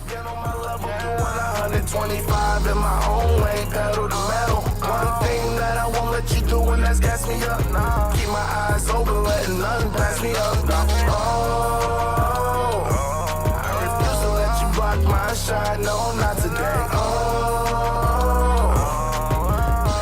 Get on my level, doing 125 in my own way, pedal to metal. One thing that I won't let you do, and that's gas me up. Keep my eyes open, letting nothing pass me up. Oh, I refuse to let you block my shine, no, not today. Oh,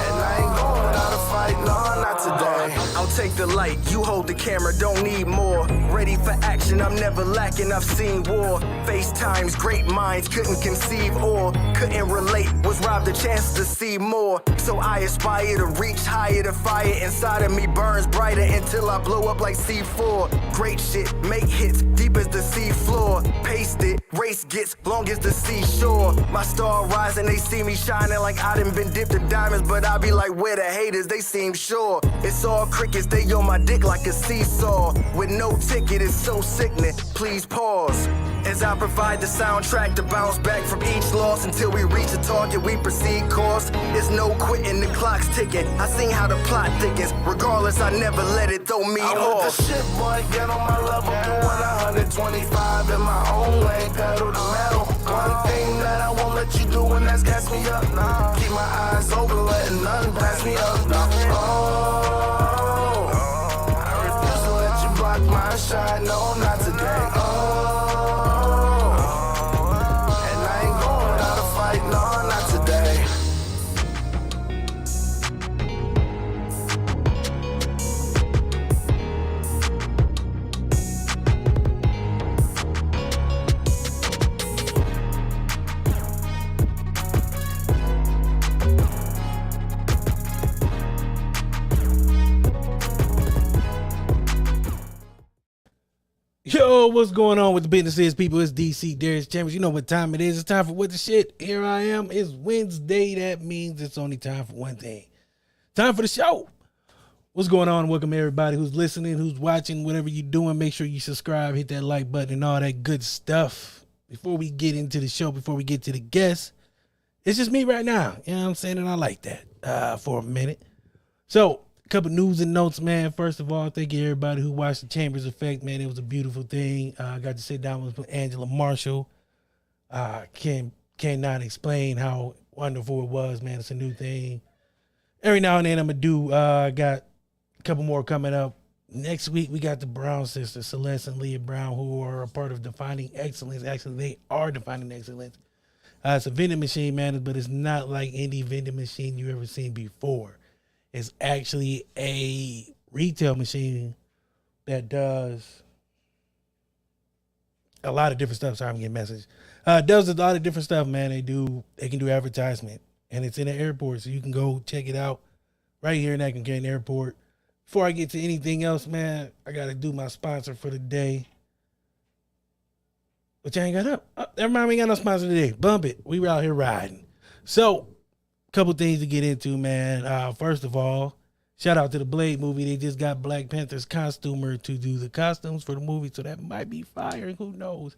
and I ain't going out to fight, no, not today. I'll take the light, you hold the camera, don't need more. Ready for action, I'm never lacking, I've seen war. FaceTimes, great minds couldn't conceive or couldn't relate, was robbed a chance to see more. So I aspire to reach higher, the fire inside of me burns brighter until I blow up like C4. Great shit, make hits, deep as the sea floor. Paste it, race gets long as the seashore. My star rising, they see me shining like I done been dipped in diamonds, but I be like, where the haters, they seem sure. It's all crickets, they on my dick like a seesaw. With no ticket, it's so sickening, please pause. As I provide the soundtrack to bounce back from each loss until we reach the target, we proceed course. There's no quitting, the clock's ticking. I seen how the plot thickens. Regardless, I never let it throw me off. I want the shit, boy, get on my level. Doing 125 in my own way, pedal to metal. One thing that I won't let you do, and that's gas me up. Keep my eyes open, letting nothing pass me up. Oh, I refuse to let you block my shine, no, not today. Oh. Yo, what's going on with the businesses, people? It's DC Darius Chambers. You know what time it is. It's time for What the Shit. Here I am. It's Wednesday. That means it's only time for one thing. Time for the show. What's going on? Welcome everybody who's listening, who's watching, whatever you're doing. Make sure you subscribe, hit that like button, and all that good stuff. Before we get into the show, before we get to the guests, it's just me right now. You know what I'm saying? And I like that for a minute. So, a couple news and notes, man. First of all, thank you everybody who watched the Chambers Effect, man. It was a beautiful thing. I got to sit down with Angela Marshall. Cannot explain how wonderful it was, man. It's a new thing. Every now and then I'm going to do, got a couple more coming up. Next week, we got the Brown sisters, Celeste and Leah Brown, who are a part of Defining Excellence. Actually, they are Defining Excellence. It's a vending machine, man, but it's not like any vending machine you ever seen before. It's actually a retail machine that does a lot of different stuff. Sorry, I'm getting message. Does a lot of different stuff, man. They can do advertisement, and it's in the airport, so you can go check it out right here in Acton Airport. Before I get to anything else, man, I got to do my sponsor for the day, which I ain't got up. Never mind, we ain't got no sponsor today. Bump it. We were out here riding. So, couple things to get into, man. First of all, shout out to the Blade movie. They just got Black Panther's costumer to do the costumes for the movie, so that might be fire. Who knows?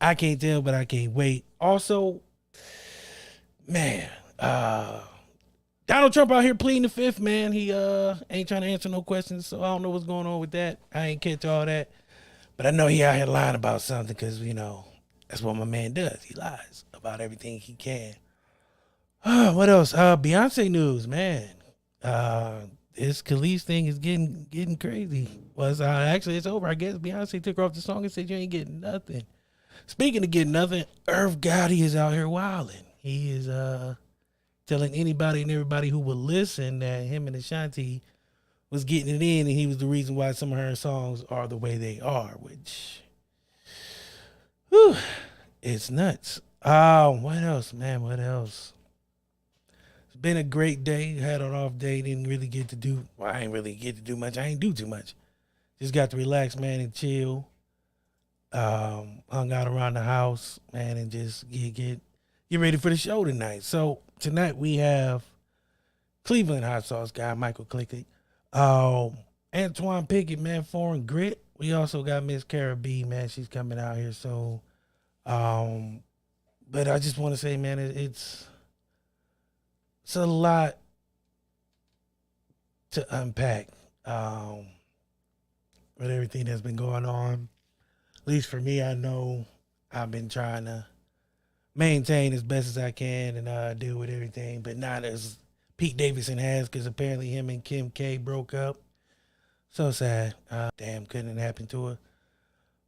I can't tell, but I can't wait. Also, man, Donald Trump out here pleading the fifth, man. He ain't trying to answer no questions, so I don't know what's going on with that. I ain't catch all that, but I know he out here lying about something because, you know, that's what my man does. He lies about everything he can. What else? Beyonce news, man. This Khalees thing is getting crazy. Actually, it's over. I guess Beyonce took her off the song and said you ain't getting nothing. Speaking of getting nothing, Irv Gotti is out here wilding. He is telling anybody and everybody who will listen that him and Ashanti was getting it in, and he was the reason why some of her songs are the way they are, which, whew, it's nuts. What else, man? What else? Been a great day. Had an off day. Didn't really get to do. Well, I ain't really get to do much. I ain't do too much. Just got to relax, man, and chill. Hung out around the house, man, and just get ready for the show tonight. So tonight we have Cleveland hot sauce guy Micheal Killik, Antoine Pickett, man, foreign grit. We also got Miss Chara Bee, man. She's coming out here. So, but I just want to say, man, it's a lot to unpack. with everything that's been going on. At least for me, I know I've been trying to maintain as best as I can and deal with everything, but not as Pete Davidson has, because apparently him and Kim K broke up. So sad. Damn, couldn't have happened to her.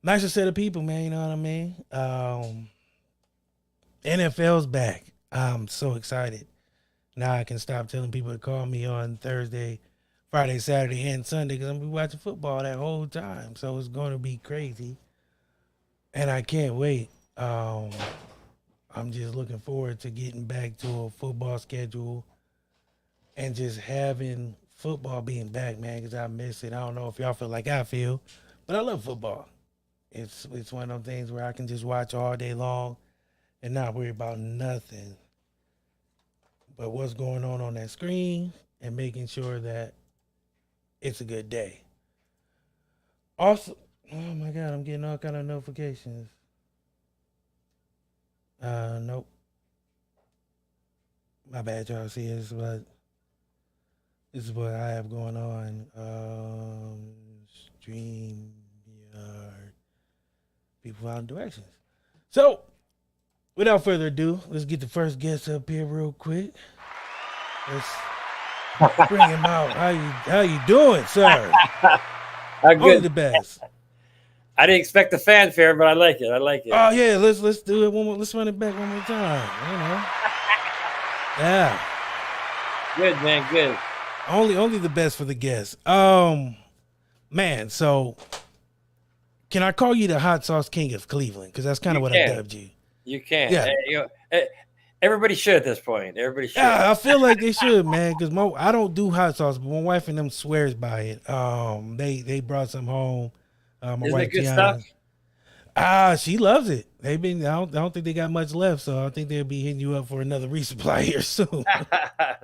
Nicer set of people, man. You know what I mean? NFL's back. I'm so excited. Now I can stop telling people to call me on Thursday, Friday, Saturday, and Sunday, because I'm going to be watching football that whole time. So it's going to be crazy. And I can't wait. I'm just looking forward to getting back to a football schedule and just having football being back, man, because I miss it. I don't know if y'all feel like I feel, but I love football. It's one of those things where I can just watch all day long and not worry about nothing but what's going on that screen and making sure that it's a good day. Also, oh my God, I'm getting all kind of notifications. Nope. My bad, y'all. See, this is what I have going on. Stream yard. People found directions. So, without further ado, let's get the first guest up here real quick. Let's bring him out. How you doing, sir? Only the best. I didn't expect the fanfare, but I like it. Oh yeah, let's do it one more. Let's run it back one more time. You know. Yeah. Good, man. Good. Only the best for the guests. Man. So, can I call you the hot sauce king of Cleveland? Because that's kind of what I dubbed you. You can. Yeah. Everybody should at this point. Everybody should. Yeah, I feel like they should, man. Because I don't do hot sauce, but my wife and them swears by it. They brought some home. My Isn't wife it good Tiana. stuff? She loves it. I don't think they got much left, so I think they'll be hitting you up for another resupply here soon.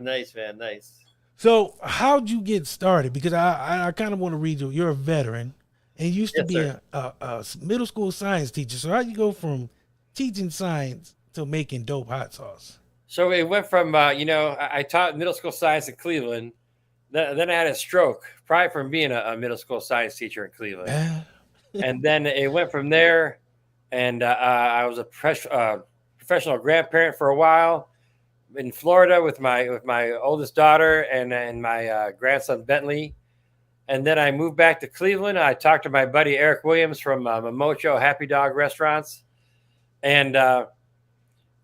Nice, man. Nice. So, how'd you get started? Because I kind of want to read you. You're a veteran and you used to be a middle school science teacher. So, how'd you go from teaching science to making dope hot sauce? So it went from, I taught middle school science in Cleveland. Then I had a stroke, probably from being a middle school science teacher in Cleveland. And then it went from there, and I was a professional grandparent for a while in Florida with my oldest daughter and my grandson Bentley. And then I moved back to Cleveland. I talked to my buddy Eric Williams from Momocho Happy Dog Restaurants, and I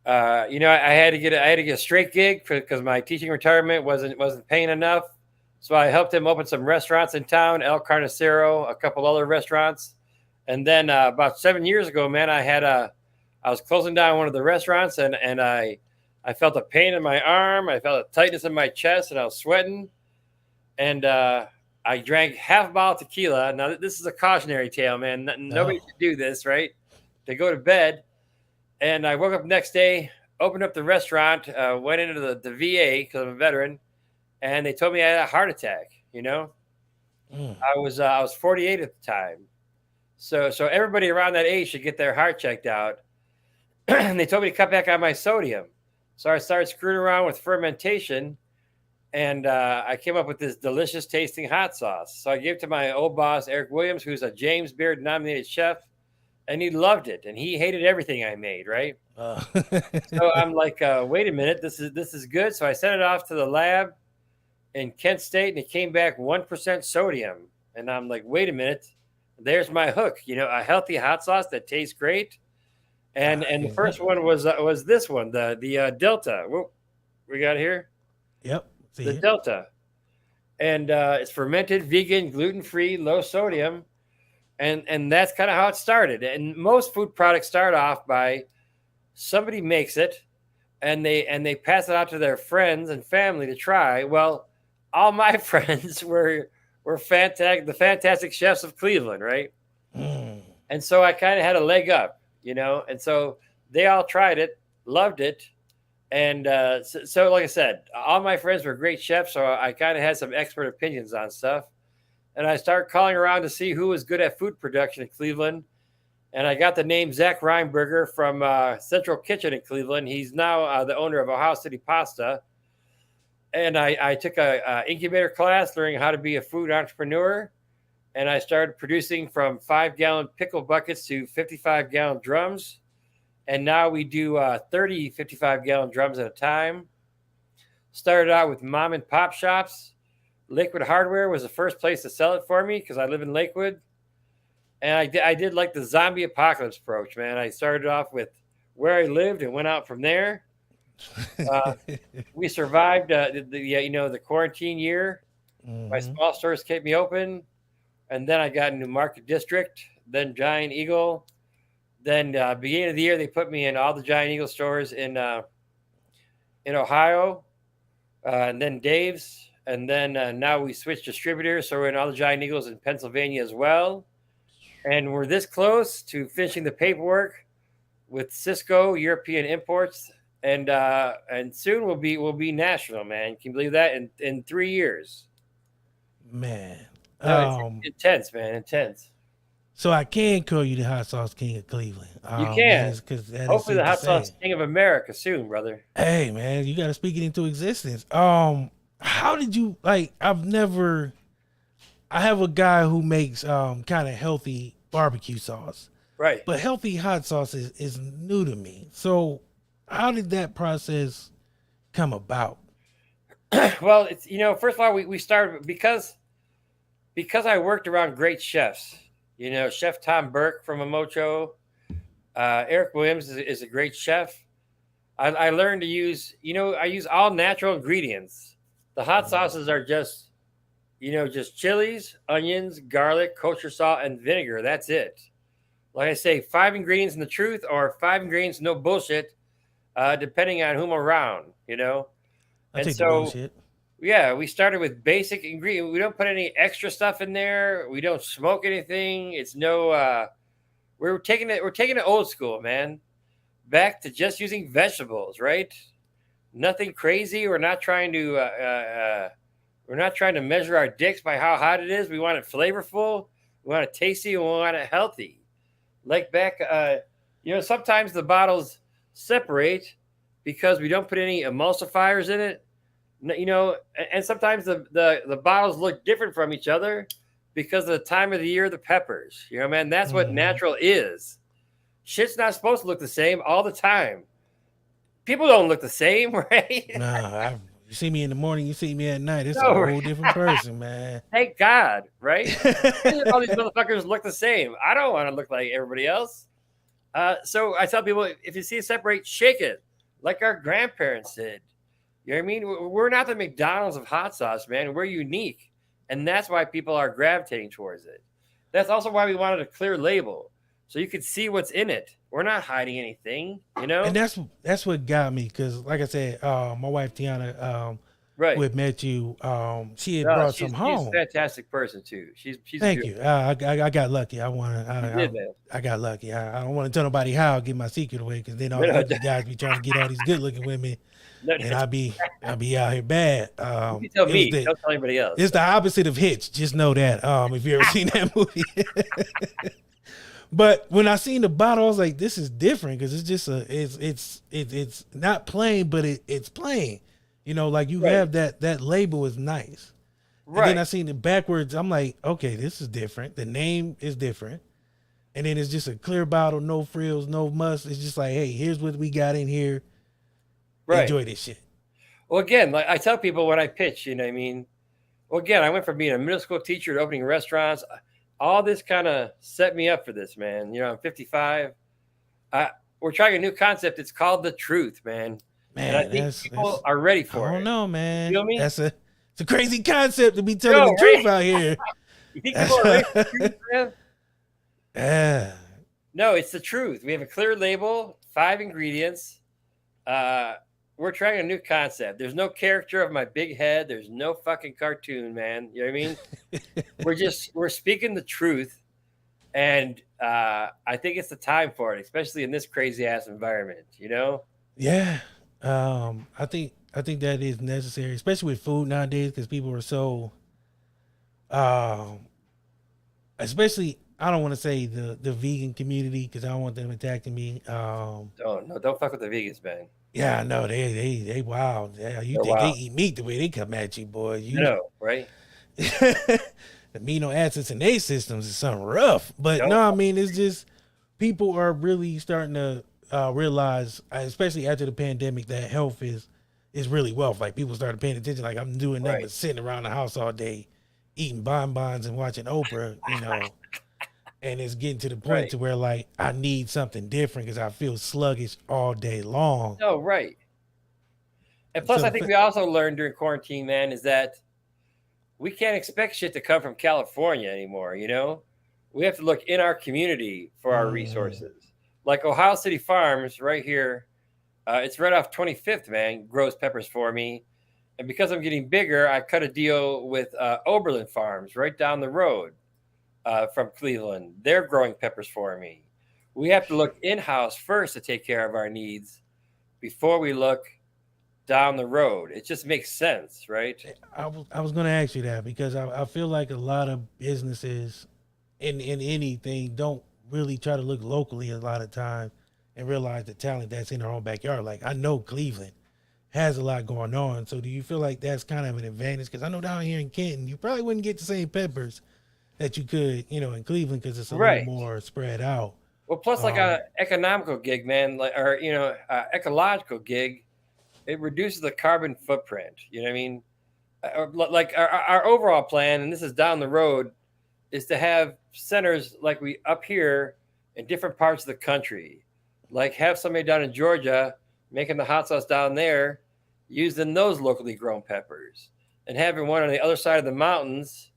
had to get a straight gig because my teaching retirement wasn't paying enough. So I helped him open some restaurants in town, El Carnicero, a couple other restaurants. And then about 7 years ago, man, I was closing down one of the restaurants and I felt a pain in my arm. I felt a tightness in my chest and I was sweating. And I drank half a bottle of tequila. Now, this is a cautionary tale, man. Nobody should do this, right? To go to bed. And I woke up the next day, opened up the restaurant, went into the VA because I'm a veteran. And they told me I had a heart attack, I was 48 at the time. So everybody around that age should get their heart checked out. And they told me to cut back on my sodium. So I started screwing around with fermentation. And I came up with this delicious tasting hot sauce. So I gave it to my old boss, Eric Williams, who's a James Beard nominated chef. And he loved it. And he hated everything I made, right? So I'm like, wait a minute, this is good. So I sent it off to the lab in Kent State, and it came back 1% sodium. And I'm like, wait a minute, there's my hook. A healthy hot sauce that tastes great. And the first one was this one, the Delta. Whoop, we got here. Yep, the Delta, and it's fermented, vegan, gluten-free, low sodium, and that's kind of how it started. And most food products start off by somebody makes it, and they pass it out to their friends and family to try. Well, all my friends were fantastic, the fantastic chefs of Cleveland, right? And so I kind of had a leg up, and so they all tried it, loved it. And so like I said, all my friends were great chefs, so I kind of had some expert opinions on stuff. And I started calling around to see who was good at food production in Cleveland. And I got the name Zach Reinberger from Central Kitchen in Cleveland. He's now the owner of Ohio City Pasta. And I took a incubator class learning how to be a food entrepreneur. and I started producing from 5-gallon pickle buckets to 55-gallon drums. And now we do 30 55-gallon drums at a time. Started out with mom and pop shops. Lakewood Hardware was the first place to sell it for me because I live in Lakewood. And I did like the zombie apocalypse approach, man. I started off with where I lived and went out from there. We survived the quarantine year. My small stores kept me open. And then I got into Market District, then Giant Eagle. Then beginning of the year, they put me in all the Giant Eagle stores in Ohio, and then Dave's. And then now we switched distributors, so we're in all the Giant Eagles in Pennsylvania as well. And we're this close to finishing the paperwork with Cisco European Imports, and soon we'll be national, man. Can you believe that? In 3 years, Man. no, it's intense, man, intense. So I can call you the hot sauce king of Cleveland. You can. Man, Hopefully, the hot sauce king of America soon, brother. Hey, man, you got to speak it into existence. How did you like? I have a guy who makes kind of healthy barbecue sauce, Right. but healthy hot sauce is new to me. So how did that process come about? Well, it's first of all, we started because I worked around great chefs. Chef Tom Burke from Amocho, Eric Williams is a great chef. I learned to use, I use all natural ingredients. The hot sauces are just chilies, onions, garlic, kosher salt, and vinegar. That's it. Like I say, 5 ingredients in the truth or 5 ingredients, no bullshit, depending on whom I'm around, I take the bullshit. Yeah, we started with basic ingredients. We don't put any extra stuff in there. We don't smoke anything. It's no. We're taking it old school, man. Back to just using vegetables, right? Nothing crazy. We're not trying to measure our dicks by how hot it is. We want it flavorful. We want it tasty. And we want it healthy. Like back, sometimes the bottles separate because we don't put any emulsifiers in it. And sometimes the bottles look different from each other because of the time of the year, the peppers. Man, that's what natural is. Shit's not supposed to look the same all the time. People don't look the same, right? Nah, you see me in the morning, you see me at night. It's No, a whole different person, man. Thank God, right? All these motherfuckers look the same. I don't want to look like everybody else. So I tell people, if you see it separate, shake it like our grandparents did. You know what I mean? We're not the McDonald's of hot sauce, man. We're unique. And that's why people are gravitating towards it. That's also why we wanted a clear label. So you could see what's in it. We're not hiding anything, And that's what got me. Because like I said, my wife, Tiana, right, who had met you, she had brought some home. She's a fantastic person, too. She's Thank you. I got lucky. I got lucky. I don't want to tell nobody how I get my secret away because then all the other guys be trying to get all these good looking women. And I'll be out here bad. You tell me, don't tell anybody else. It's the opposite of Hitch. Just know that. If you ever seen that movie. But when I seen the bottle, I was like, this is different because it's just it's not plain, but it's plain. Like you have that label is nice. Right. And then I seen it backwards. I'm like, okay, this is different. The name is different. And then it's just a clear bottle, no frills, no must. It's just like, hey, here's what we got in here. Right. Enjoy this shit. Well, again, like I tell people when I pitch, you know what I mean? Well, again, I went from being a middle school teacher to opening restaurants. All this kind of set me up for this, man. I'm 55. We're trying a new concept. It's called the truth, man. And I think people are ready for it. I don't know, man. You feel me? It's a crazy concept to be telling the truth out here. You think people are ready for the truth, man? Yeah. No, it's the truth. We have a clear label, 5 ingredients. We're trying a new concept. There's no character of my big head. There's no fucking cartoon, man. You know what I mean? We're speaking the truth. And I think it's the time for it, especially in this crazy ass environment, Yeah. I think that is necessary, especially with food nowadays, because people are so especially I don't want to say the vegan community because I don't want them attacking me. Don't fuck with the vegans, man. Yeah, I know they wild. Yeah, you think they eat meat the way they come at you, boy? You know, right? amino acids in their systems is something rough. But no, I mean, it's just people are really starting to realize, especially after the pandemic, that health is really wealth. Like people started paying attention. Like I'm doing nothing but sitting around the house all day, eating bonbons and watching Oprah, you know. And it's getting to the point to where like I need something different because I feel sluggish all day long. No, right. And plus, I think we also learned during quarantine, man, is that we can't expect shit to come from California anymore. You know, we have to look in our community for our resources. Like Ohio City Farms, right here, it's right off 25th, man, grows peppers for me. And because I'm getting bigger, I cut a deal with Oberlin Farms right down the road from Cleveland. They're growing peppers for me. We have to look in-house first to take care of our needs before we look down the road. It just makes sense, right? I was going to ask you that because I feel like a lot of businesses in anything don't really try to look locally a lot of times and realize the talent that's in their own backyard. Like I know Cleveland has a lot going on. So do you feel like that's kind of an advantage? Because I know down here in Kenton, you probably wouldn't get the same peppers that you could, you know, in Cleveland because it's a little more spread out. Well, plus like an economical gig, man, like or you know, ecological gig, it reduces the carbon footprint. You know what I mean? Like our overall plan, and this is down the road, is to have centers like we up here in different parts of the country. Like have somebody down in Georgia making the hot sauce down there, using those locally grown peppers, and having one on the other side of the mountains,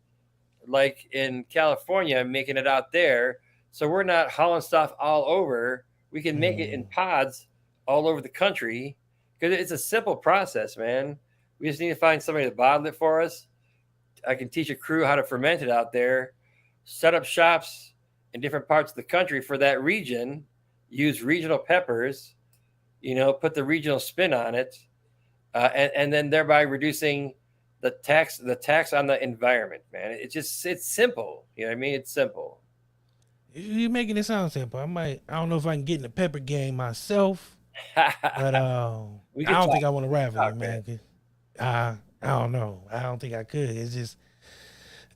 like in California, making it out there. So we're not hauling stuff all over. We can make it in pods all over the country because it's a simple process, man. We just need to find somebody to bottle it for us. I can teach a crew how to ferment it out there, set up shops in different parts of the country for that region, use regional peppers, you know, put the regional spin on it, and then thereby reducing the tax on the environment, man. It's simple. You know what I mean? It's simple. You're making it sound simple. I don't know if I can get in the pepper game myself, but I don't think I want to rival you, man. I don't know. I don't think I could. It's just,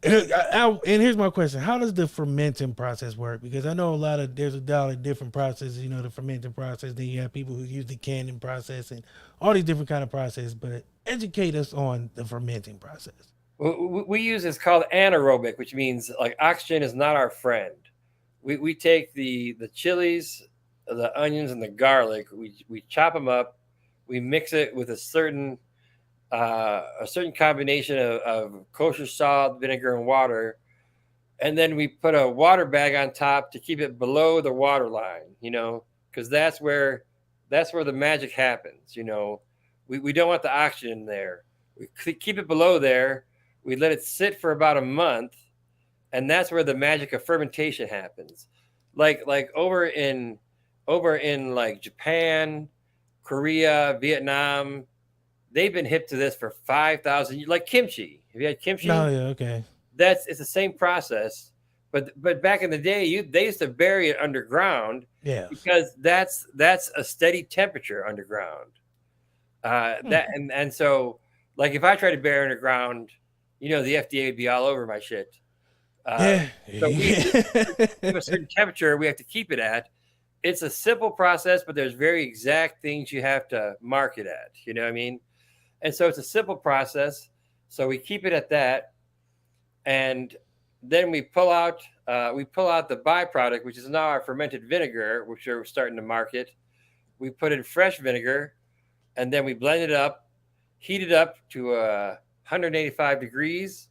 and here's my question: how does the fermenting process work? Because I know there's a lot of different processes. You know, the fermenting process. Then you have people who use the canning process and all these different kind of processes. But educate us on the fermenting process. We use it's called anaerobic, which means like oxygen is not our friend. We take the chilies, the onions, and the garlic. We chop them up. We mix it with a certain combination of kosher salt, vinegar, and water, and then we put a water bag on top to keep it below the water line. You know, because that's where the magic happens. You know, we don't want the oxygen there. We keep it below there. We let it sit for about a month. And that's where the magic of fermentation happens. Like over in like Japan, Korea, Vietnam, they've been hip to this for 5,000 years. Like kimchi. Have you had kimchi? Oh, yeah, okay. It's the same process. But back in the day, they used to bury it underground. Yeah. Because that's a steady temperature underground. And so like if I try to bury underground, you know, the FDA would be all over my shit. So we have a certain temperature we have to keep it at. It's a simple process, but there's very exact things you have to mark it at. You know what I mean? And so it's a simple process. So we keep it at that, and then we pull out the byproduct, which is now our fermented vinegar, which we're starting to market. We put in fresh vinegar, and then we blend it up, heat it up to 185 degrees.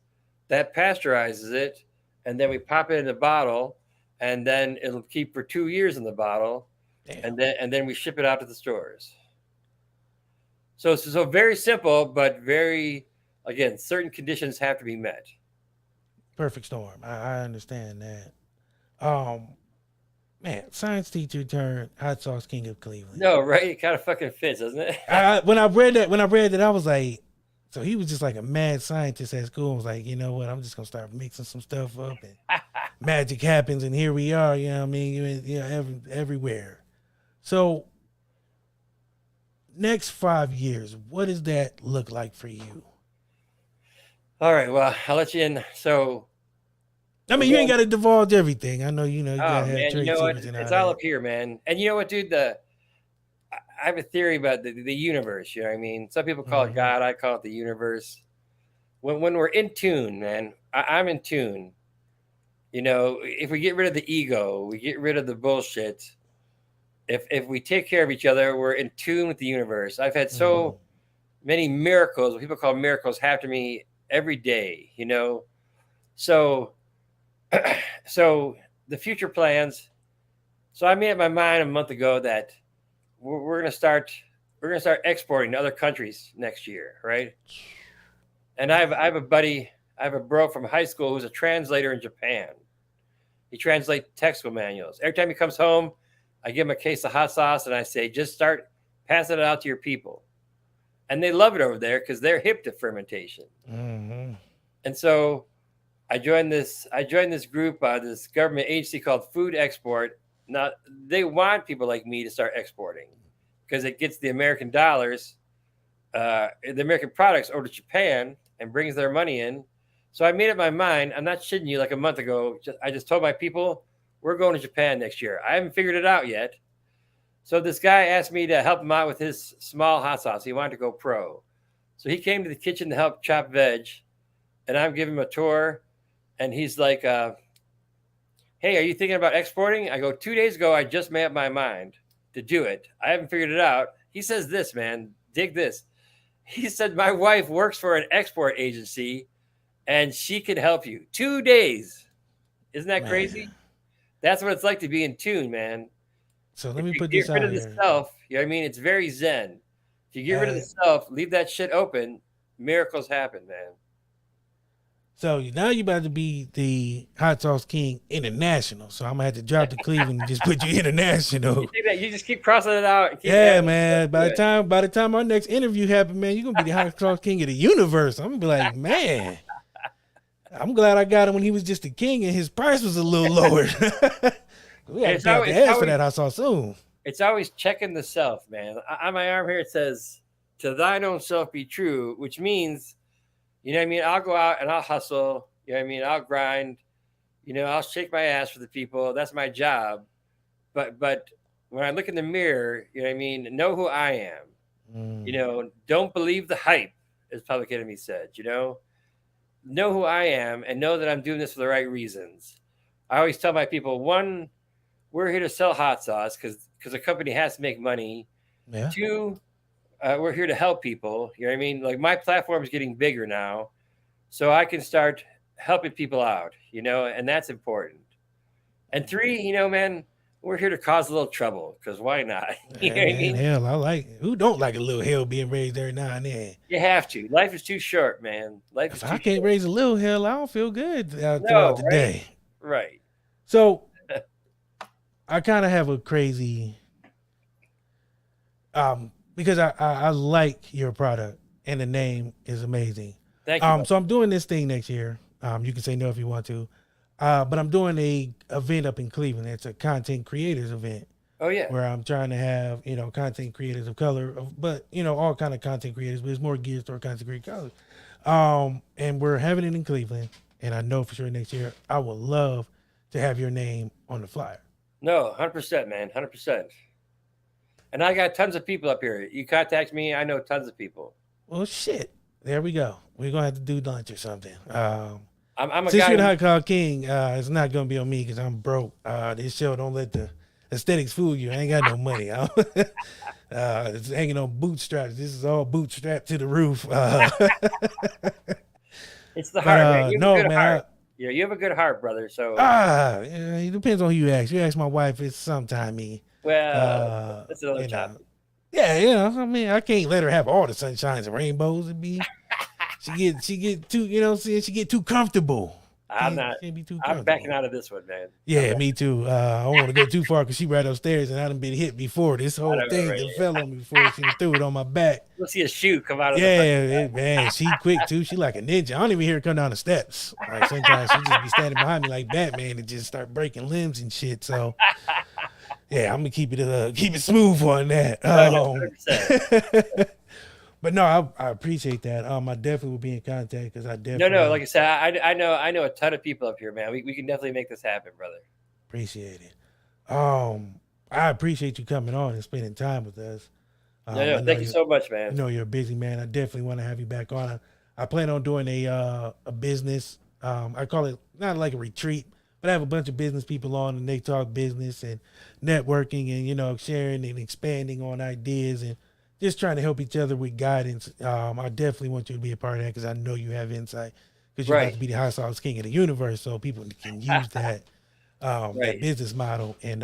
That pasteurizes it. And then we pop it in a bottle, and then it'll keep for 2 years in the bottle. Damn. and then we ship it out to the stores. So very simple, but very, again, certain conditions have to be met. Perfect storm. I understand that. Man, science teacher turned hot sauce king of Cleveland. No, right? It kind of fucking fits, doesn't it? When I read that, I was like, so he was just like a mad scientist at school. I was like, you know what? I'm just gonna start mixing some stuff up, and magic happens, and here we are. You know what I mean? You know, everywhere. So, next 5 years, what does that look like for you? All right. Well, I'll let you in. So, I mean, you ain't got to divulge everything. I know, you know, you got to have man, trade you know what? secrets and It's all all that. up here, man. And you know what, dude? I have a theory about the universe. You know what I mean? Some people call it God. I call it the universe. When we're in tune, man, I'm in tune. You know, if we get rid of the ego, we get rid of the bullshit. If we take care of each other, we're in tune with the universe. I've had so many miracles, what people call miracles, happen to me every day. You know, so so the future plans. So I made up my mind a month ago that we're gonna start exporting to other countries next year, right? And I have a buddy, I have a bro from high school who's a translator in Japan. He translates textbook manuals. Every time he comes home, I give him a case of hot sauce and I say, just start passing it out to your people. And they love it over there because they're hip to fermentation. And so I joined this group, this government agency called Food Export. Now they want people like me to start exporting because it gets the American dollars, the American products over to Japan and brings their money in. So I made up my mind. I'm not shitting you, like a month ago. I just told my people, we're going to Japan next year. I haven't figured it out yet. So this guy asked me to help him out with his small hot sauce. He wanted to go pro. So he came to the kitchen to help chop veg. And I'm giving him a tour. And he's like, hey, are you thinking about exporting? I go, 2 days ago, I just made up my mind to do it. I haven't figured it out. He says this, man, dig this. He said, my wife works for an export agency and she can help you. 2 days. Isn't that crazy? That's what it's like to be in tune, man. So let me put this out here. Get rid of the self. You know what I mean? It's very zen. If you get rid of the self, leave that shit open, miracles happen, man. So now you're about to be the hot sauce king international. So I'm gonna have to drop the Cleveland and just put you international. You just keep crossing it out. Man. By the time our next interview happens, man, you're gonna be the hot sauce king of the universe. I'm gonna be like, man, I'm glad I got him when he was just a king and his price was a little lower. We have to ask for that hot sauce soon. It's always checking the self, man. On my arm here it says, "To thine own self be true," which means, you know what I mean? I'll go out and I'll hustle. You know what I mean? I'll grind. You know, I'll shake my ass for the people. That's my job. But when I look in the mirror, you know what I mean? Know who I am. You know, don't believe the hype, as Public Enemy said. You know who I am and know that I'm doing this for the right reasons. I always tell my people, one, we're here to sell hot sauce because a company has to make money. Yeah. Two, we're here to help people. You know what I mean? Like my platform is getting bigger now, so I can start helping people out, you know, and that's important. And three, you know, man, we're here to cause a little trouble because why not? You know what I mean? Hell, I like it. Who don't like a little hell being raised every now and then? You have to. Life is too short, man. If I can't raise a little hell, I don't feel good throughout the day. Right. So I kind of have a crazy, because I like your product and the name is amazing. Thank you. So I'm doing this thing next year. You can say no if you want to, but I'm doing a event up in Cleveland. It's a content creators event. Oh yeah. Where I'm trying to have, you know, content creators of color, but you know, all kind of content creators, but it's more geared toward content creator color. And we're having it in Cleveland, and I know for sure next year I would love to have your name on the flyer. No, 100%, man, 100%. And I got tons of people up here. You contact me, I know tons of people. Well, shit. There we go. We're gonna have to do lunch or something. I'm a since guy. You're the hot call king, it's not gonna be on me because I'm broke. This show don't let the aesthetics fool you. I ain't got no money. It's hanging on bootstraps. This is all bootstrapped to the roof. It's the heart, man. You have a good heart. Yeah, you have a good heart, brother. So it depends on who you ask. You ask my wife, it's sometime. Well, that's another topic. Yeah, you know, I mean, I can't let her have all the sunshines and rainbows. It'd be she get too, you know, she get too comfortable. I'm backing out of this one, man. Yeah, me too. I don't want to go too far because she right upstairs and I done been hit before. This whole thing that fell on me before she threw it on my back. You'll see a shoe come out of man, she quick too. She like a ninja. I don't even hear her come down the steps. Like sometimes she just be standing behind me like Batman and just start breaking limbs and shit. So yeah, I'm gonna keep it smooth on that. But no, I appreciate that. I definitely will be in contact because I definitely No. Like I said, I know a ton of people up here, man. We can definitely make this happen, brother. appreciate it. I appreciate you coming on and spending time with us. I know Thank you so much, man. you're a busy man. I definitely want to have you back on. I plan on doing a business. I call it not like a retreat, but I have a bunch of business people on and they talk business and networking and sharing and expanding on ideas and just trying to help each other with guidance. I definitely want you to be a part of that because I know you have insight because you're about to be the hot sauce king of the universe, so people can use that that business model and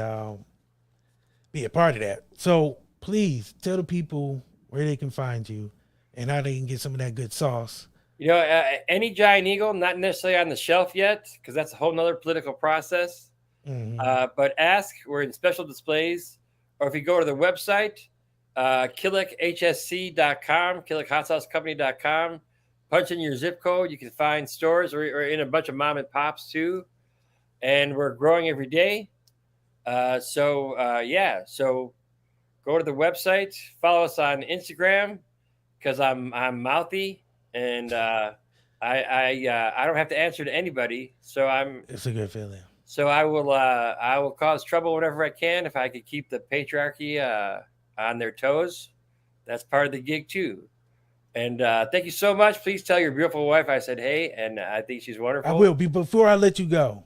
be a part of that. So please tell the people where they can find you and how they can get some of that good sauce. Any giant eagle, not necessarily on the shelf yet, because that's a whole nother political process. But ask, we're in special displays, or if you go to the website, killikhsc.com, killikhotSauceCompany.com, punch in your zip code, you can find stores or in a bunch of mom and pops too. And we're growing every day. So go to the website, follow us on Instagram, because I'm mouthy and I don't have to answer to anybody. So it's a good feeling. So I will cause trouble whenever I can if I could keep the patriarchy on their toes. That's part of the gig too. And thank you so much. Please tell your beautiful wife I said hey, and I think she's wonderful. I will. Before I let you go,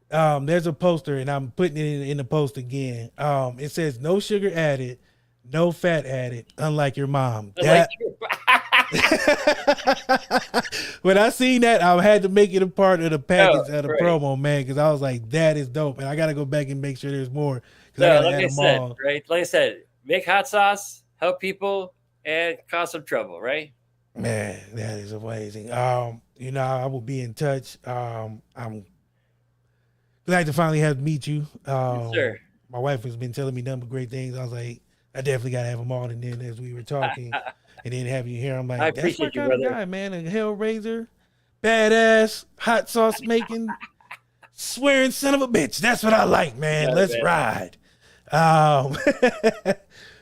there's a poster, and I'm putting it in the post again. It says no sugar added, no fat added, unlike your mom. When I seen that, I had to make it a part of the package of the promo, man, because I was like, that is dope. And I got to go back and make sure there's more. Like I said, make hot sauce, help people, and cause some trouble, right? Man, that is amazing. I will be in touch. I'm glad to finally have to meet you. Yes, sir. My wife has been telling me nothing but great things. I was like, I definitely got to have him on. And then as we were talking and then have you here, I'm like, that's my kind of guy, man. A hellraiser, badass, hot sauce making, swearing son of a bitch. That's what I like, man. Let's ride.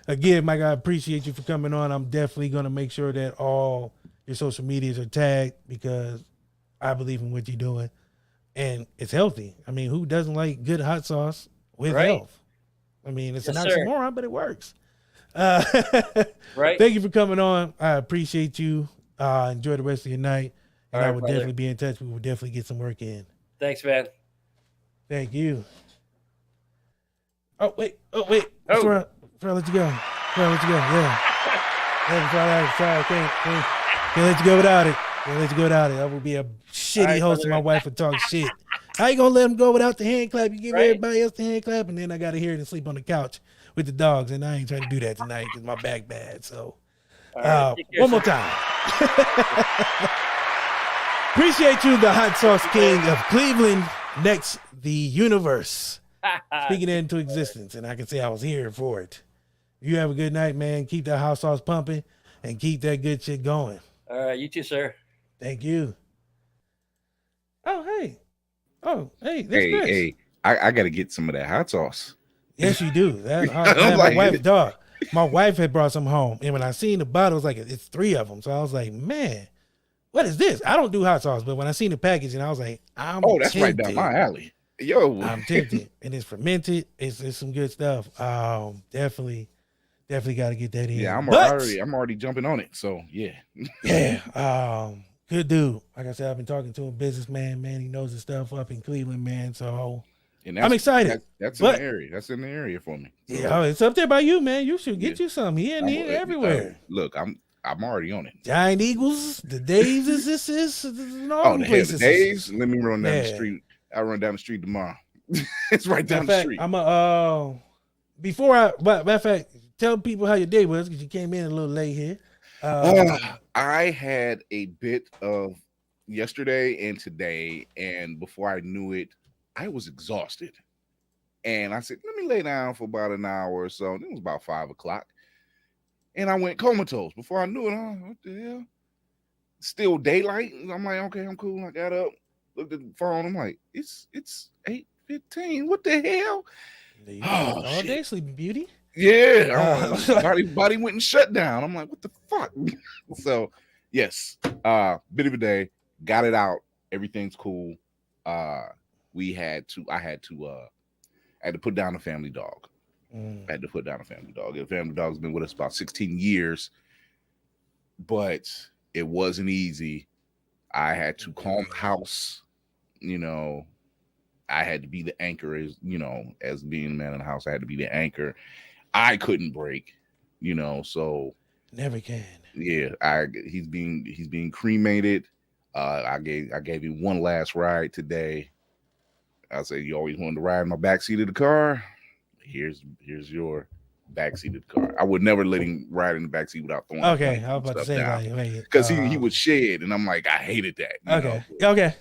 Again, Mike, I appreciate you for coming on. I'm definitely going to make sure that all your social medias are tagged because I believe in what you're doing. And it's healthy. I mean, who doesn't like good hot sauce with health? I mean, it's an oxymoron, but it works. Thank you for coming on. I appreciate you. Enjoy the rest of your night. And I will definitely be in touch. We will definitely get some work in. Thanks, man. Thank you. Oh, wait. Before I let you go. Yeah. Can't let you go without it. I will be a shitty host and my wife would talk shit. How you gonna let him go without the hand clap? You give everybody else the hand clap, and then I gotta hear it and sleep on the couch with the dogs, and I ain't trying to do that tonight because my back bad. So, one more time. Appreciate you, the hot sauce king of Cleveland, next the universe. Speaking it into existence, and I can say I was here for it. You have a good night, man. Keep that hot sauce pumping and keep that good shit going. All right, you too, sir. Thank you. Oh, hey. That's Chris. Hey, I got to get some of that hot sauce. Yes, you do. My wife had brought some home, and when I seen the bottle, it was like, it's 3 of them. So I was like, man, what is this? I don't do hot sauce, but when I seen the package, and I was like, that's tempted. Right down my alley. Yo, I'm tempted, and it's fermented. It's some good stuff. Definitely got to get that in. Yeah, I'm already jumping on it. So yeah. Good dude. Like I said, I've been talking to a businessman, man. He knows his stuff up in Cleveland, man. So I'm excited. That's in the area. That's in the area for me. So, yeah, it's up there by you, man. You should get you some. He in here everywhere. Look, I'm already on it. Giant Eagles, the Daves, and all the places. The Daves. Let me run down the street. I'll run down the street tomorrow. It's right down the street. I'm matter of fact, tell people how your day was because you came in a little late here. I had a bit of yesterday and today, and before I knew it, I was exhausted. And I said, let me lay down for about an hour or so. It was about 5 o'clock. And I went comatose. Before I knew it, what the hell? Still daylight. I'm like, okay, I'm cool. I got up, looked at the phone. I'm like, it's 8:15. What the hell? All day sleeping beauty. Yeah, body went and shut down. I'm like, what the fuck? So, yes, bit of a day, got it out. Everything's cool. I had to put down a family dog. I had to put down a family dog. The family dog's been with us about 16 years, but it wasn't easy. I had to calm the house. You know, I had to be the anchor, as being the man in the house. I had to be the anchor. I couldn't break, so never can. Yeah, he's being cremated. I gave him one last ride today. I said, you always wanted to ride in my backseat of the car. Here's your backseat of the car. I would never let him ride in the backseat without throwing. Okay, I was about to say because he would shed, and I'm like, I hated that. Okay.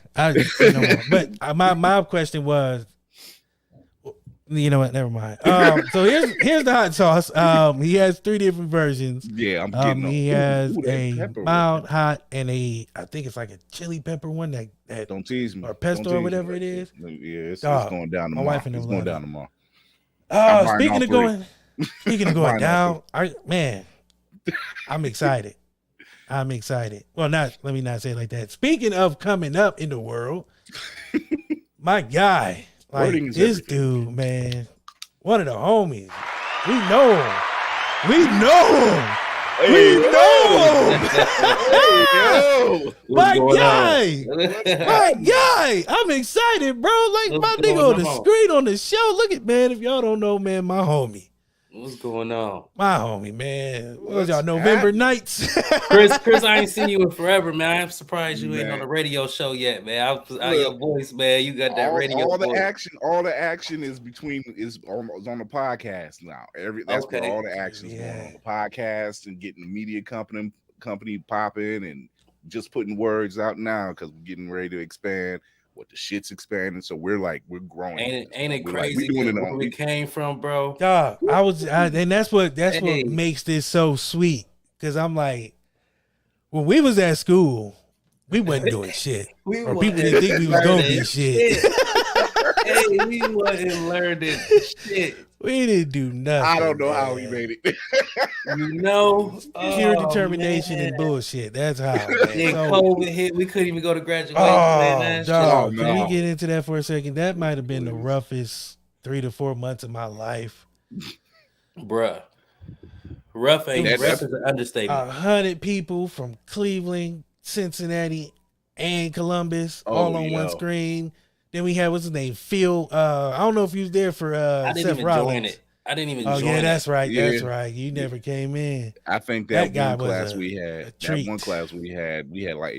But my question was, you know what? Never mind. So here's the hot sauce. He has 3 different versions. Yeah, I'm getting he has a mild, hot, and I think it's like a chili pepper one that don't tease me, or pesto or whatever it is. Yeah, it's going down tomorrow. My wife and it's going down tomorrow. Speaking of going down, I'm excited. Well, let me not say it like that. Speaking of coming up in the world, my guy. Like this dude, man, one of the homies. We know him. My guy. I'm excited, bro. Like my nigga on the screen on the show. Look at, man, if y'all don't know, man, my homie. What's going on? My homie, man. What was y'all, November nights? Chris, I ain't seen you in forever, man. I'm surprised you ain't on the radio show yet, man. Your voice, man. You got that radio. All the voice. action is on the podcast now. That's where all the action is going on the podcast and getting the media company popping and just putting words out now because we're getting ready to expand. What the shit's expanding, so we're growing. Ain't it crazy where we came from, bro? And that's what makes this so sweet. Cause I'm like, when we was at school, we wasn't doing shit. Or people didn't think we was gonna be shit. We wasn't learning shit. We didn't do nothing. I don't know how we made it. Pure determination and bullshit. That's how. Then COVID hit. We couldn't even go to graduation. Can we get into that for a second? That might have been the roughest 3 to 4 months of my life, bruh. Rough is an understatement. 100 people from Cleveland, Cincinnati, and Columbus all on one screen. Then we had, what's his name? Phil. I don't know if he was there for Seth Rollins. I didn't even join it. Oh, yeah, that's right. Yeah. That's right. You never came in. I think that one class we had,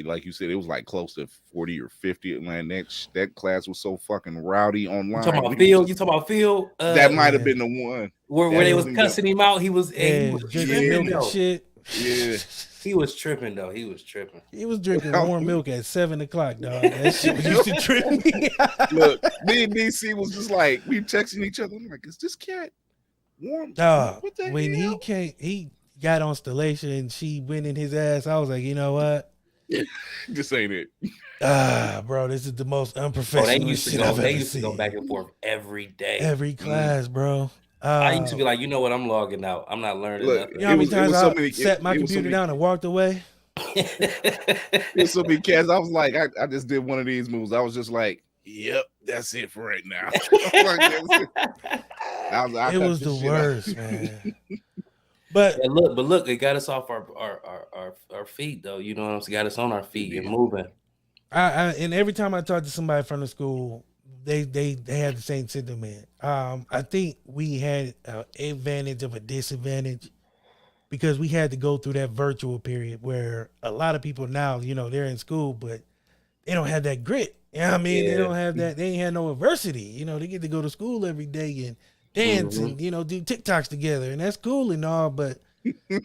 like you said, it was like close to 40 or 50. Man, that class was so fucking rowdy online. You talking about Phil? That might have been the one. Where they was cussing him out. He was drinking milk and shit. Yeah. He was tripping though. He was drinking warm milk at 7 o'clock, dog. That shit used to trip me. Look, me and DC was just like, we texting each other. I'm like, is this cat warm? Dog, when he got on Stellation and she went in his ass, I was like, you know what? This ain't it. Bro, this is the most unprofessional shit I've ever seen. They used to go back and forth every day. Every class, bro. I used to be like, you know what? I'm logging out. I'm not learning nothing. You know how many times I set my computer down and walked away? There's so many cats. I was like, I just did one of these moves. I was just like, yep, that's it for right now. It was the worst, man. But look, it got us off our feet, though. You know what I'm saying? Got us on our feet and moving. And every time I talk to somebody from the school, they had the same sentiment. I think we had an advantage of a disadvantage because we had to go through that virtual period where a lot of people now, they're in school, but they don't have that grit. You know what I mean? They don't have that. They ain't had no adversity. They get to go to school every day and dance and, do TikToks together. And that's cool and all, but them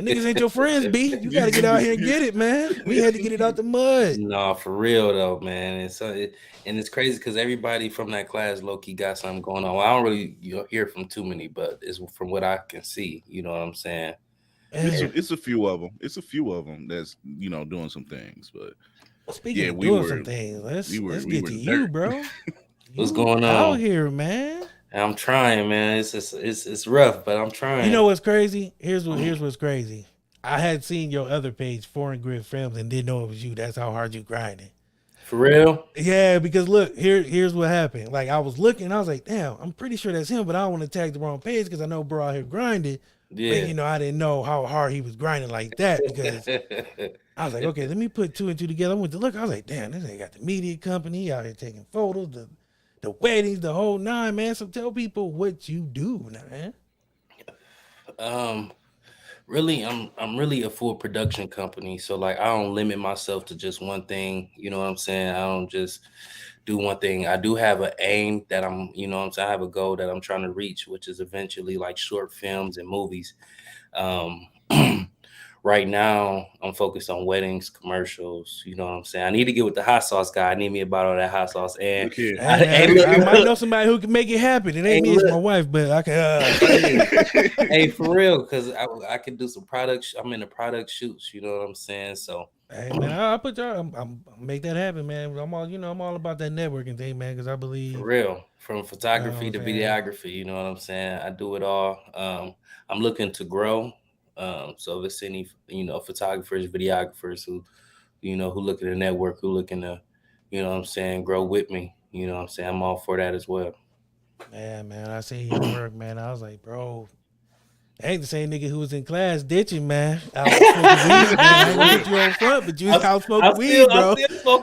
niggas ain't your friends, B. You got to get out here and get it, man. We had to get it out the mud. No, for real, though, man. And it's crazy because everybody from that class low-key got something going on. Well, I don't really hear from too many, but it's from what I can see. You know what I'm saying? It's a few of them. It's a few of them that's, doing some things. But speaking of doing some things, let's get to you, bro. What's going on out here, man? And I'm trying, man. It's rough, but I'm trying. You know what's crazy? Here's what's crazy. I had seen your other page, Foreign Grid Films, and didn't know it was you. That's how hard you grinding. For real? Yeah, because look, here's what happened. Like I was looking, I was like, damn, I'm pretty sure that's him, but I don't want to tag the wrong page because I know bro out here grinding. Yeah. But you know, I didn't know how hard he was grinding like that because I was like, okay, let me put two and two together. I went to look, I was like, damn, this ain't got the media company he out here taking photos, the weddings, the whole nine, man. So tell people what you do, man. Really, I'm really a full production company. So like I don't limit myself to just one thing. You know what I'm saying? I don't just do one thing. I do have an aim that I'm, you know what I'm saying? I have a goal that I'm trying to reach, which is eventually like short films and movies. Um, right now I'm focused on weddings, commercials. You know what I'm saying? I need to get with the hot sauce guy. I need me a bottle of that hot sauce. And Look here. I might know somebody who can make it happen. It ain't me, it's my wife, but I can. Hey, for real, because I can do some products. I'm in the product shoots. You know what I'm saying? So. Hey man, I'll put y'all. I'm make that happen, man. I'm all about that networking thing, man. Because I believe For real, from photography to videography, you know what I'm saying? I do it all. I'm looking to grow. So if it's any, photographers, videographers who looking to network, who looking to, you know what I'm saying, grow with me, you know what I'm saying? I'm all for that as well. Man, I seen your work, man. I was like, bro, I ain't the same nigga who was in class ditching, man. Out smoking weed, man. I ain't gonna put you on front, but you was out smoking weed, bro.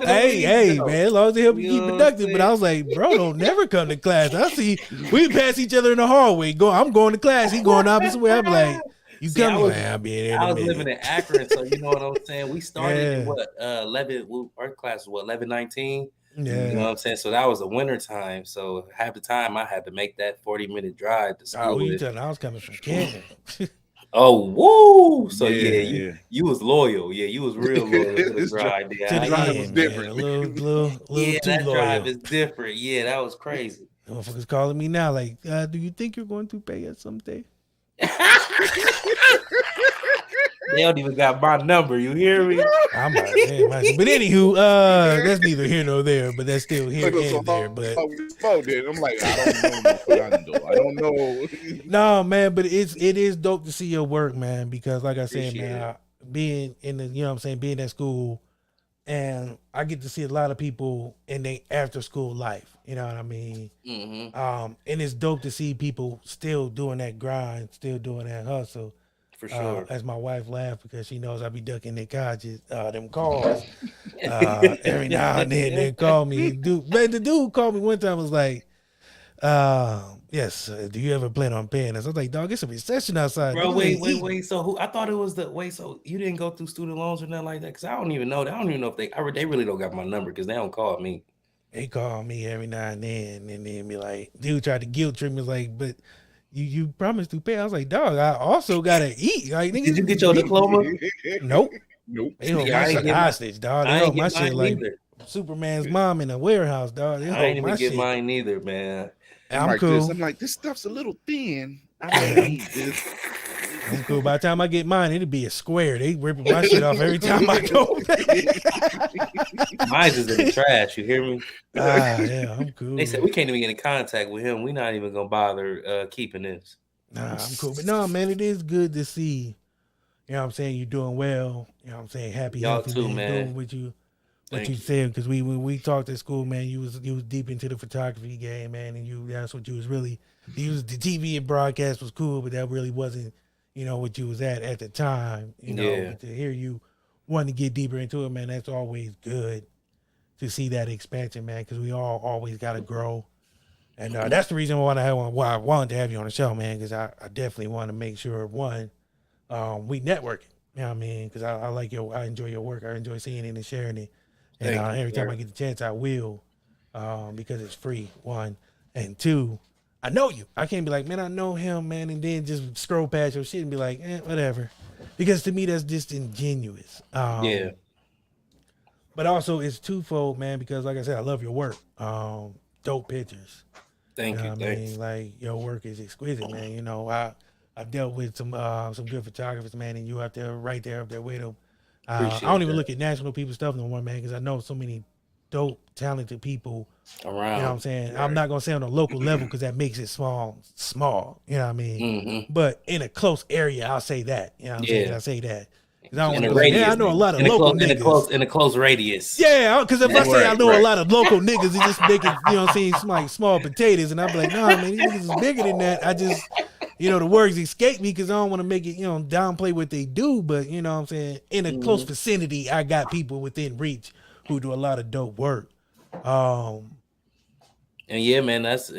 Hey, man, as long as it help you keep productive. But I was like, bro, don't never come to class. I see we pass each other in the hallway. I'm going to class. He going the opposite way. I'm like, you coming? I was living in Akron, so you know what I'm saying. We started in 11. Our class was 11:19. Yeah. You know what I'm saying? So that was a winter time. So half the time I had to make that 40-minute drive to school. Oh, you telling I was coming from Canton. Oh, woo! So you was loyal. Yeah, you was real loyal to the drive. The drive was different. A little yeah, too that loyal. drive is different. Yeah, that was crazy. Motherfuckers calling me now like, do you think you're going to pay us someday? They don't even got my number. You hear me? I'm like, but anywho, that's neither here nor there, but that's still here and there. But I'm like, I don't know. No, man, but it is dope to see your work, man, because like I said, man, being in the, you know what I'm saying, being at school, and I get to see a lot of people in their after school life. You know what I mean? Mm-hmm. And it's dope to see people still doing that grind, still doing that hustle. For sure. As my wife laughed because she knows I be ducking their colleges, them calls every now and then. They call me. The dude called me one time. Was like, "Yes, do you ever plan on paying us?" I was like, "Dog, it's a recession outside." Bro, wait. So I thought it was so you didn't go through student loans or nothing like that? Because I don't even know. I don't even know if they really don't got my number because they don't call me. They call me every now and then be like, dude tried to guilt trip me, like, but. You promised to pay. I was like, dog, I also gotta eat. Like, nigga, did you get your diploma? Nope. They hold my shit hostage, dog. They hold my shit like Superman's mom in a warehouse, dog. They I ain't even get mine neither, man. I'm cool. I'm like, this stuff's a little thin. I don't need this. I'm cool. By the time I get mine, it'll be a square. They ripping my shit off every time I go. Mine's is in the trash. You hear me? Yeah, I'm cool. They said we can't even get in contact with him. We're not even gonna bother keeping this. Nah, I'm cool. But no, man, it is good to see. You know what I'm saying? You're doing well. You know what I'm saying? Happy, y'all healthy, too, man. Doing what you said, because when we talked at school, man, you was deep into the photography game, man, and that's what you was really. The TV and broadcast was cool, but that really wasn't. You know, what you was at the time, you know, to hear you wanting to get deeper into it, man, that's always good to see that expansion, man, because we all always got to grow. And that's the reason why I wanted to have you on the show, man, because I definitely want to make sure, one, we networking, you know what I mean, because I enjoy your work. I enjoy seeing it and sharing it. And every time I get the chance, I will, because it's free, one. And two, I know you. I can't be like, man, I know him, man, and then just scroll past your shit and be like, whatever. Because to me, that's disingenuous. But also, it's twofold, man, because like I said, I love your work. Dope pictures. Thank you. I mean, like, your work is exquisite, man. You know, I dealt with some good photographers, man, and you out there, right there up there with them. I don't even look at national people stuff no more, man, because I know so many dope, talented people around. You know what I'm saying? Right. I'm not gonna say on a local level because that makes it small. You know what I mean? But in a close area, I'll say that. You know what I'm saying? I say that. Because I don't want to be like, yeah, I know a lot of local niggas. In a close radius. Yeah, because if I say I know a lot of local niggas, it just make it, you know what I'm saying, like small potatoes. And I'll be like, nah, man, these niggas is bigger than that. I just, the words escape me because I don't want to make it, downplay what they do. But, you know what I'm saying? In a close vicinity, I got people within reach who do a lot of dope work. And yeah, man, that's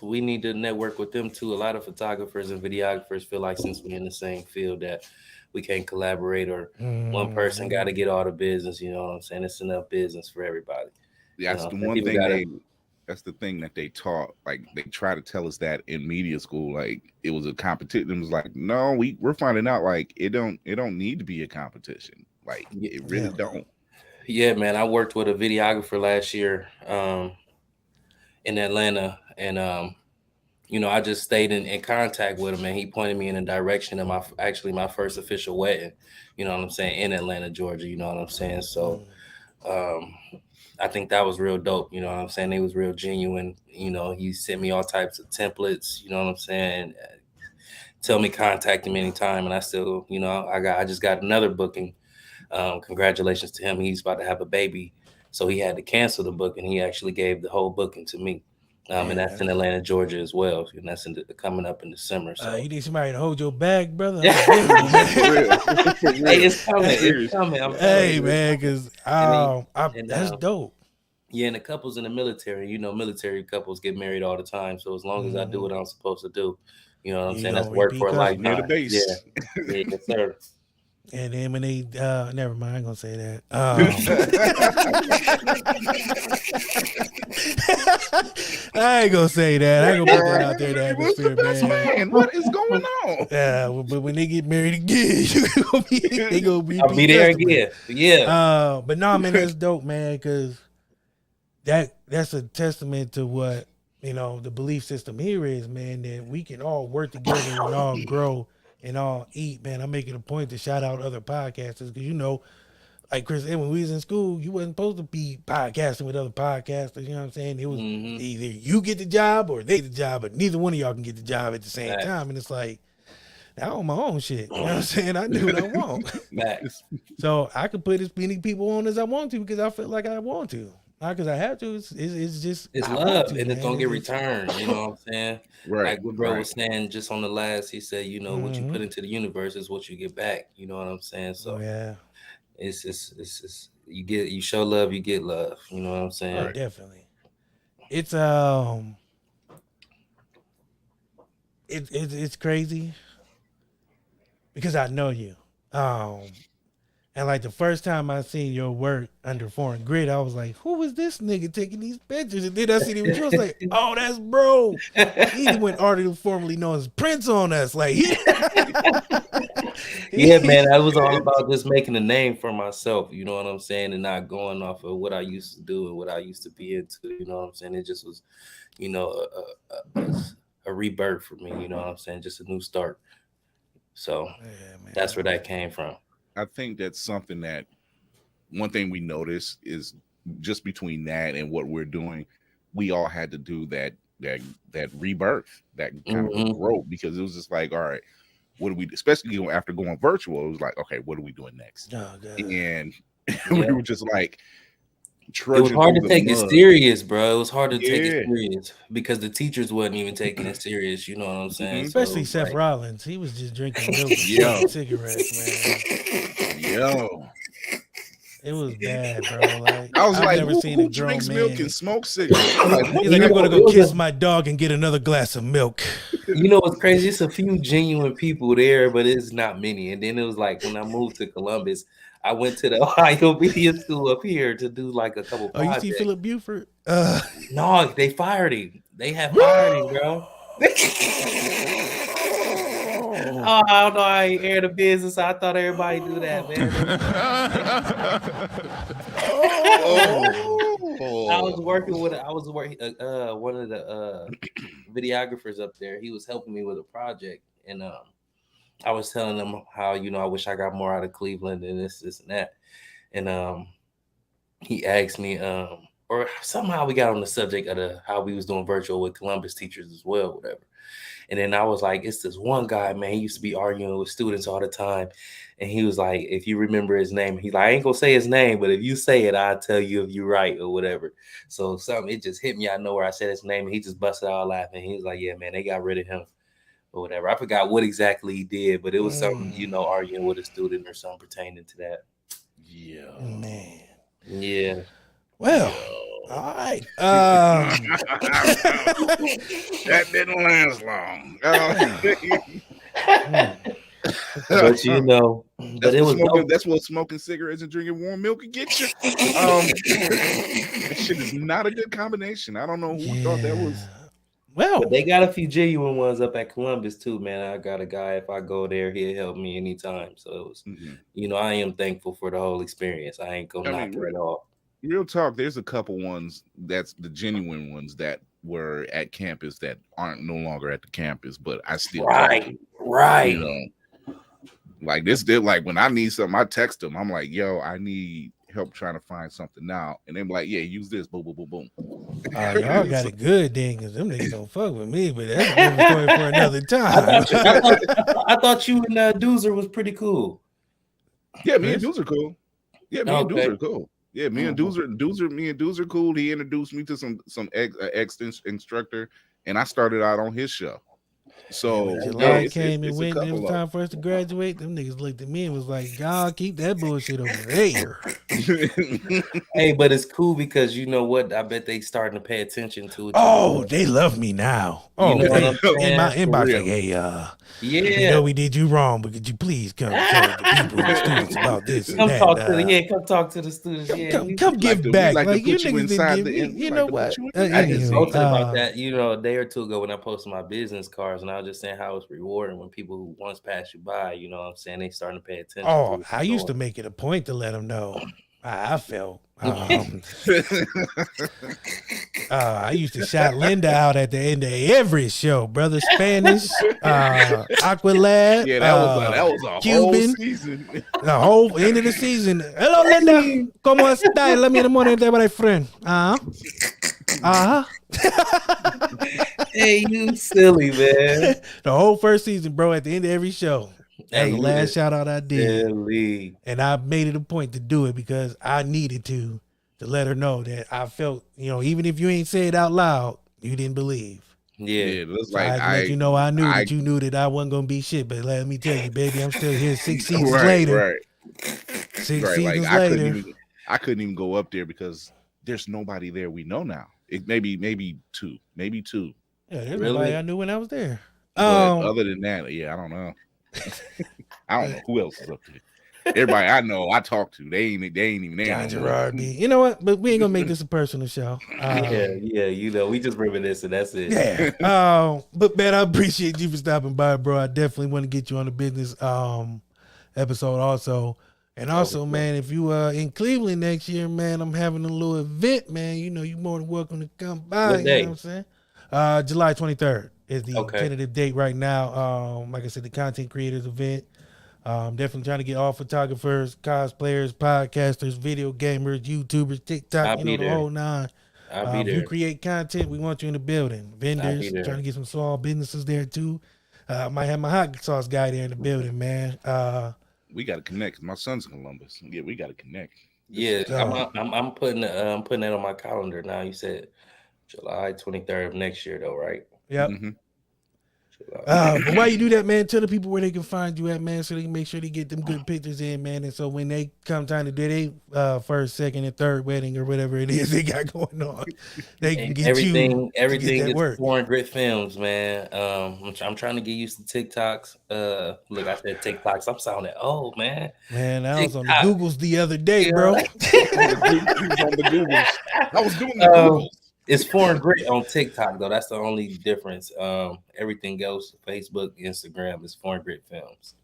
we need to network with them too. A lot of photographers and videographers feel like since we're in the same field that we can't collaborate or one person got to get all the business. You know what I'm saying? It's enough business for everybody. Yeah, that's the one thing that's the thing that they taught. Like they try to tell us that in media school, like it was a competition. It was like, no, we're finding out like it don't need to be a competition. Like it really don't. Yeah, man. I worked with a videographer last year. In Atlanta, and I just stayed in contact with him, and he pointed me in the direction of my first official wedding, you know what I'm saying, in Atlanta, Georgia, you know what I'm saying. So I think that was real dope, you know what I'm saying. They was real genuine, he sent me all types of templates, you know what I'm saying, tell me contact him anytime, and I still, I just got another booking. Congratulations to him. He's about to have a baby. So he had to cancel the booking. He actually gave the whole booking to me. And that's in Atlanta, Georgia as well. And that's coming up in December. So you need somebody to hold your bag, brother? Hey, it's coming. It's coming. Hey, man, because that's dope. Yeah, and the couples in the military, military couples get married all the time. So as long as I do what I'm supposed to do, you know what I'm saying? That's work for a lifetime. Near the base. Yeah, yes, sir. And then when they, never mind, I ain't gonna say that. I ain't gonna say that. I ain't gonna put that out there in the atmosphere, man. What is going on? Yeah, but when they get married again, they gonna be. I'll be there again. Yeah. But no, man, that's dope, man, because that's a testament to what the belief system here is, man. That we can all work together and all grow. And all eat, man. I'm making a point to shout out other podcasters because like Chris said, when we was in school, you wasn't supposed to be podcasting with other podcasters. You know what I'm saying? It was either you get the job or they get the job, but neither one of y'all can get the job at the same time. And it's like, I own my own shit. You know what I'm saying? I do what I want. So I could put as many people on as I want to because I feel like I want to. Not because I have to. It's love, and it's gonna get returned. You know what I'm saying? Right. Like what bro was saying just on the last, he said, what you put into the universe is what you get back. You know what I'm saying? So it's you show love, you get love. You know what I'm saying? Oh, definitely. It's it's crazy because I know you. And like the first time I seen your work under Foreign Grid, I was like, who is this nigga taking these pictures? And then I seen him with you, I was like, oh, that's bro. He went artist formerly known as Prince on us. Like yeah, man, I was all about just making a name for myself, you know what I'm saying, and not going off of what I used to do and what I used to be into, you know what I'm saying. It just was, a rebirth for me, you know what I'm saying, just a new start. So that's where that came from. I think that's something that one thing we notice is just between that and what we're doing, we all had to do that rebirth, that kind of growth, because it was just like, all right, what do we, especially after going virtual, it was like, okay, what are we doing next? And we were just like, it was hard to take it serious, bro. It was hard to take it serious because the teachers wasn't even taking it serious. You know what I'm saying? Especially Seth like, Rollins. He was just drinking milk and cigarettes, man. It was bad, bro. Like I was I've like, never seen who a grown drinks man. milk and smokes cigarettes? He's like, I'm gonna go kiss my dog and get another glass of milk. You know what's crazy? It's a few genuine people there, but it's not many. And then it was like when I moved to Columbus, I went to the Ohio Media School up here to do like a couple projects. You see Philip Buford? No, they fired him. They have fired him, bro. Oh, I don't know. I ain't air the business. I thought everybody do that, man. I was working one of the videographers up there. He was helping me with a project, and I was telling them how I wish I got more out of Cleveland and this and that, and he asked me, or somehow we got on the subject of how we was doing virtual with Columbus teachers as well, whatever. And then I was like, it's this one guy, man, he used to be arguing with students all the time. And he was like, if you remember his name, he's like, I ain't gonna say his name, but if you say it, I'll tell you if you're right or whatever. So it just hit me out of nowhere. I said his name and he just busted out laughing. He was like, yeah, man, they got rid of him or whatever. I forgot what exactly he did, but it was something, arguing with a student or something pertaining to that. Yeah. Man. Yeah. Well, all right. That didn't last long. But That's what smoking cigarettes and drinking warm milk can get you. That shit is not a good combination. I don't know who thought that was. Well, but they got a few genuine ones up at Columbus too, man. I got a guy, if I go there, he'll help me anytime. So it was, I am thankful for the whole experience. I ain't gonna knock it at all. Real talk, there's a couple ones that's the genuine ones that were at campus that aren't no longer at the campus, but I still right. Like this did, like when I need something, I text them. I'm like, yo, I need help trying to find something now. And they're like, yeah, use this. Boom, boom, boom, boom. Y'all got it good then, because them niggas don't fuck with me, but that's a different story for another time. I thought you and Doozer was pretty cool. Yeah, me and Doozer cool. Yeah, me and Doozer cool. Yeah, me and Doozer cool. He introduced me to some ex instructor, and I started out on his show. So July came and went, and it was time for us to graduate. Them niggas looked at me and was like, y'all keep that bullshit over there. Hey, but it's cool because you know what? I bet they starting to pay attention to it. Oh, they love me now. Oh, You know they, what I'm in my saying? inbox, like, hey, we know we did you wrong, but could you please come tell the people, the students about this and Come that? talk to the students. Come give back. Like you niggas inside didn't give me. You know what? I just posted about that, a day or two ago when I posted my business cards, and I was just saying how it's rewarding when people who once passed you by, you know what I'm saying, they starting to pay attention. Oh, I used to make it a point to let them know how I felt. I used to shout Linda out at the end of every show, brother. Spanish, Aqualad, that was a Cuban, whole season. The whole end of the season. Hello, Linda. ¿Cómo estás? Let me in the morning, my friend. Hey, you silly man. The whole first season, bro. At the end of every show. That was the last shout out I did. Silly. And I made it a point to do it because I needed to let her know that I felt, even if you ain't say it out loud, you didn't believe. Yeah, it looks So I let you know I knew that you knew that I wasn't gonna be shit. But let me tell you, baby, I'm still here 6 seasons later. Right. 6 seasons later. I couldn't even go up there because there's nobody there we know now. It maybe two. Yeah, there's nobody I knew when I was there. But other than that, yeah, I don't know. I don't know who else is up there. Everybody I know, I talk to, they ain't even there. Chara Bee. You know what? But we ain't gonna make this a personal show. We just reminisce and that's it. Yeah. But man, I appreciate you for stopping by, bro. I definitely want to get you on the business episode also. And also, man, if you in Cleveland next year, man, I'm having a little event, man. You're more than welcome to come by. What day? You know what I'm saying? July 23rd is the tentative date right now. Like I said, the content creators event. Definitely trying to get all photographers, cosplayers, podcasters, video gamers, YouTubers, TikTok, the whole nine. I'll be there. If you create content, we want you in the building. Vendors, trying to get some small businesses there too. Might have my hot sauce guy there in the building, man. We got to connect. My son's in Columbus. Yeah, we got to connect. Yeah, I'm putting that on my calendar now. You said July 23rd of next year, though, right? Yep. Mm-hmm. But while you do that, man, tell the people where they can find you at, man, so they can make sure they get them good pictures in, man. And so when they come time to do their first, second, and third wedding or whatever it is they got going on, they can get everything is work. Foreign Grit Films, man. I'm trying to get used to TikToks. Look, I said TikToks. I'm sounding old, man. Man, I was on the Googles the other day, bro. I was doing the Googles. It's Foreign Grit on TikTok, though. That's the only difference. Everything else, Facebook, Instagram, is Foreign Grit Films.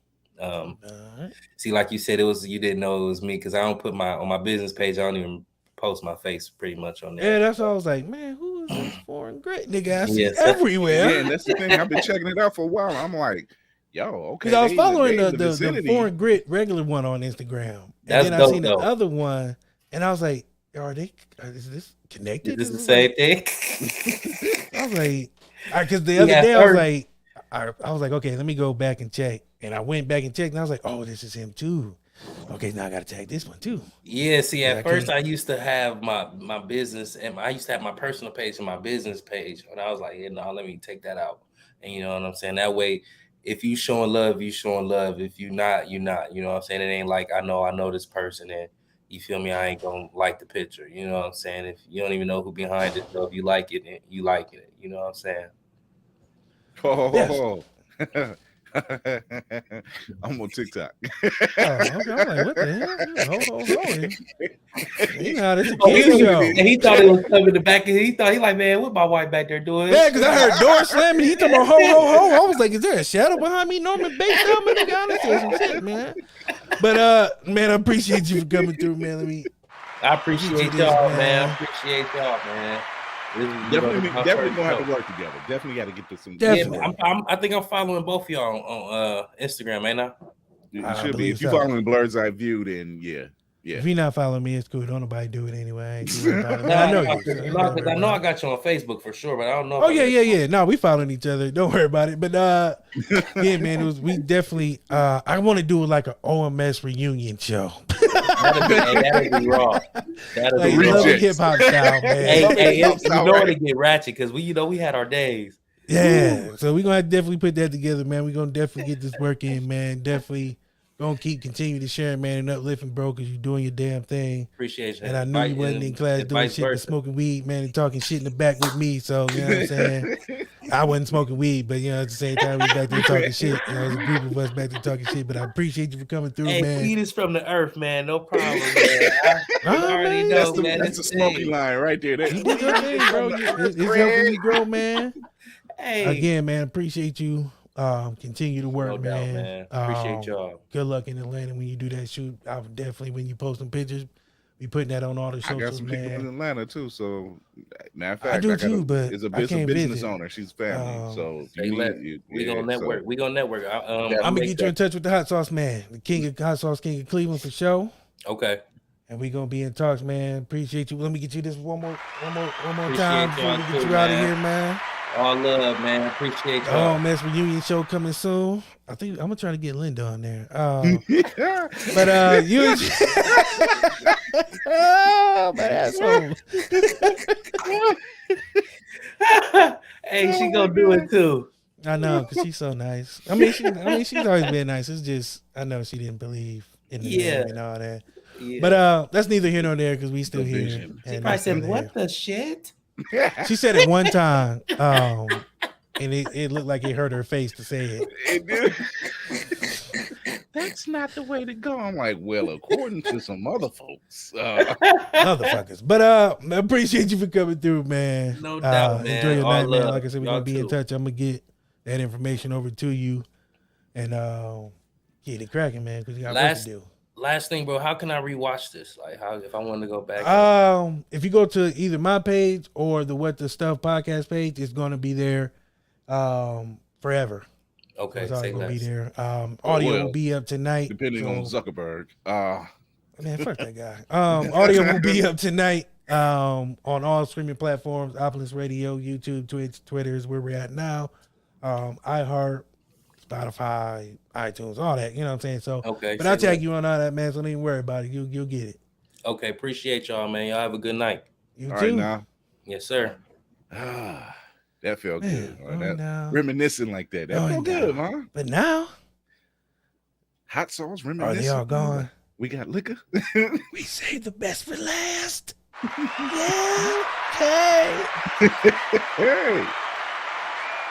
See, like you said, you didn't know it was me because I don't put on my business page. I don't even post my face pretty much on there. Yeah, that's why I was like, man, who is this Foreign Grit nigga? I see everywhere. Yeah, and that's the thing. I've been checking it out for a while. I'm like, yo, okay. Because I was following the Foreign Grit regular one on Instagram, and then I seen the other one, and I was like, is this connected? Is this the same thing? I was like, because the other day I was like, okay, let me go back and check. And I went back and checked, and I was like, oh, this is him too. Okay, now I got to tag this one too. Yeah, see, at first I used to have my business, and I used to have my personal page and my business page. And I was like, yeah, no, let me take that out. And you know what I'm saying? That way, if you showing love, you showing love. If you not, you not. You know what I'm saying? It ain't like I know this person, and you feel me? I ain't gonna like the picture. You know what I'm saying? If you don't even know who behind it, so if you like it, you like it. You know what I'm saying? Oh, I'm on TikTok. Okay. I'm like, what the hell? Hold. You know how this a kid show. And he thought it was coming the back, and he like, man, what my wife back there doing? Yeah, because I heard door slamming. He talking about ho. I was like, is there a shadow behind me? Norman Bates down there, gotta say some shit, man. But man, I appreciate you for coming through, man. I appreciate y'all, man. I appreciate y'all, man. Definitely gonna have to work together. Definitely got to get to some. Definitely. Yeah, I think I'm following both of y'all on Instagram, ain't I? You should be. If you're following Blur's Eye View, then yeah. If you're not following me, it's cool. Don't nobody do it anyway. I ain't too worried about it. I know you. I know I got you on Facebook for sure, but I don't know. Oh yeah. No, we following each other. Don't worry about it. But yeah, man, we definitely. I want to do like an OMS reunion show. That'd be raw. That'd like be raw. hip hop style, man. Hey, you know it get ratchet because we had our days. Yeah, so we're gonna definitely put that together, man. We're gonna definitely get this work in, man. Definitely gonna continue to share, man, and uplifting, bro, because you're doing your damn thing. Appreciate you. And I knew you wasn't in class doing shit but smoking weed, man, and talking shit in the back with me. So you know what I'm saying? I wasn't smoking weed, but you know, at the same time, we back there talking shit. You know, there's a group of us back there talking shit. But I appreciate you for coming through, man. Weed is from the earth, man. No problem, man. I already know, man. That's the smoking line right there. You did your thing, bro. It's helping you grow, man. Hey. Again, man, appreciate you. Continue to work, no doubt, man. Appreciate y'all. Good luck in Atlanta when you do that shoot. I would definitely, when you post some pictures, be putting that on all the socials, I got some man. people in Atlanta too. So, matter of fact, I do too, but it's a business owner. She's family. So we gonna network. We gonna network. I'm gonna get you in touch with the hot sauce man, the king of hot sauce, king of Cleveland for sure. Okay. And we gonna be in talks, man. Appreciate you. Let me get you this one more Appreciate time before we get you out of here, man. All love, man. Appreciate y'all. Oh, man, reunion show coming soon. I think I'm gonna try to get Linda on there. But you, oh, my asshole. Hey, she gonna do it too. I know, cause she's so nice. I mean, she's always been nice. It's just I know she didn't believe in the name and all that. Yeah. But that's neither here nor there because we still here. She probably said, "What the shit?" She said it one time, and it looked like it hurt her face to say it. It did. That's not the way to go. I'm like, well, according to some other folks, motherfuckers. But I appreciate you for coming through, man. No doubt, man. Enjoy your all night, love. man. Like I said, we're gonna be in touch. I'm gonna get that information over to you, and get it cracking, man. Because you got work to do. Last thing, bro, how can I rewatch this? Like, how if I want to go back? If you go to either my page or the What the Stuff podcast page, it's going to be there forever. Okay, it's always going to be there. Audio will be up tonight. Depending on Zuckerberg. Man, fuck that guy. Audio will be up tonight on all streaming platforms, Opolis Radio, YouTube, Twitch, Twitter is where we're at now. iHeart, Spotify, iTunes, all that, you know what I'm saying? So, okay, but I'll tag you on all that, man. So don't even worry about it. You'll get it. Okay, appreciate y'all, man. Y'all have a good night. You all too. Right now. Yes, sir. That felt good. Now. Reminiscing like that. That felt good, huh? But now, hot sauce reminiscing. Are they all gone? We got liquor. We saved the best for last. Yeah. Hey. Hey.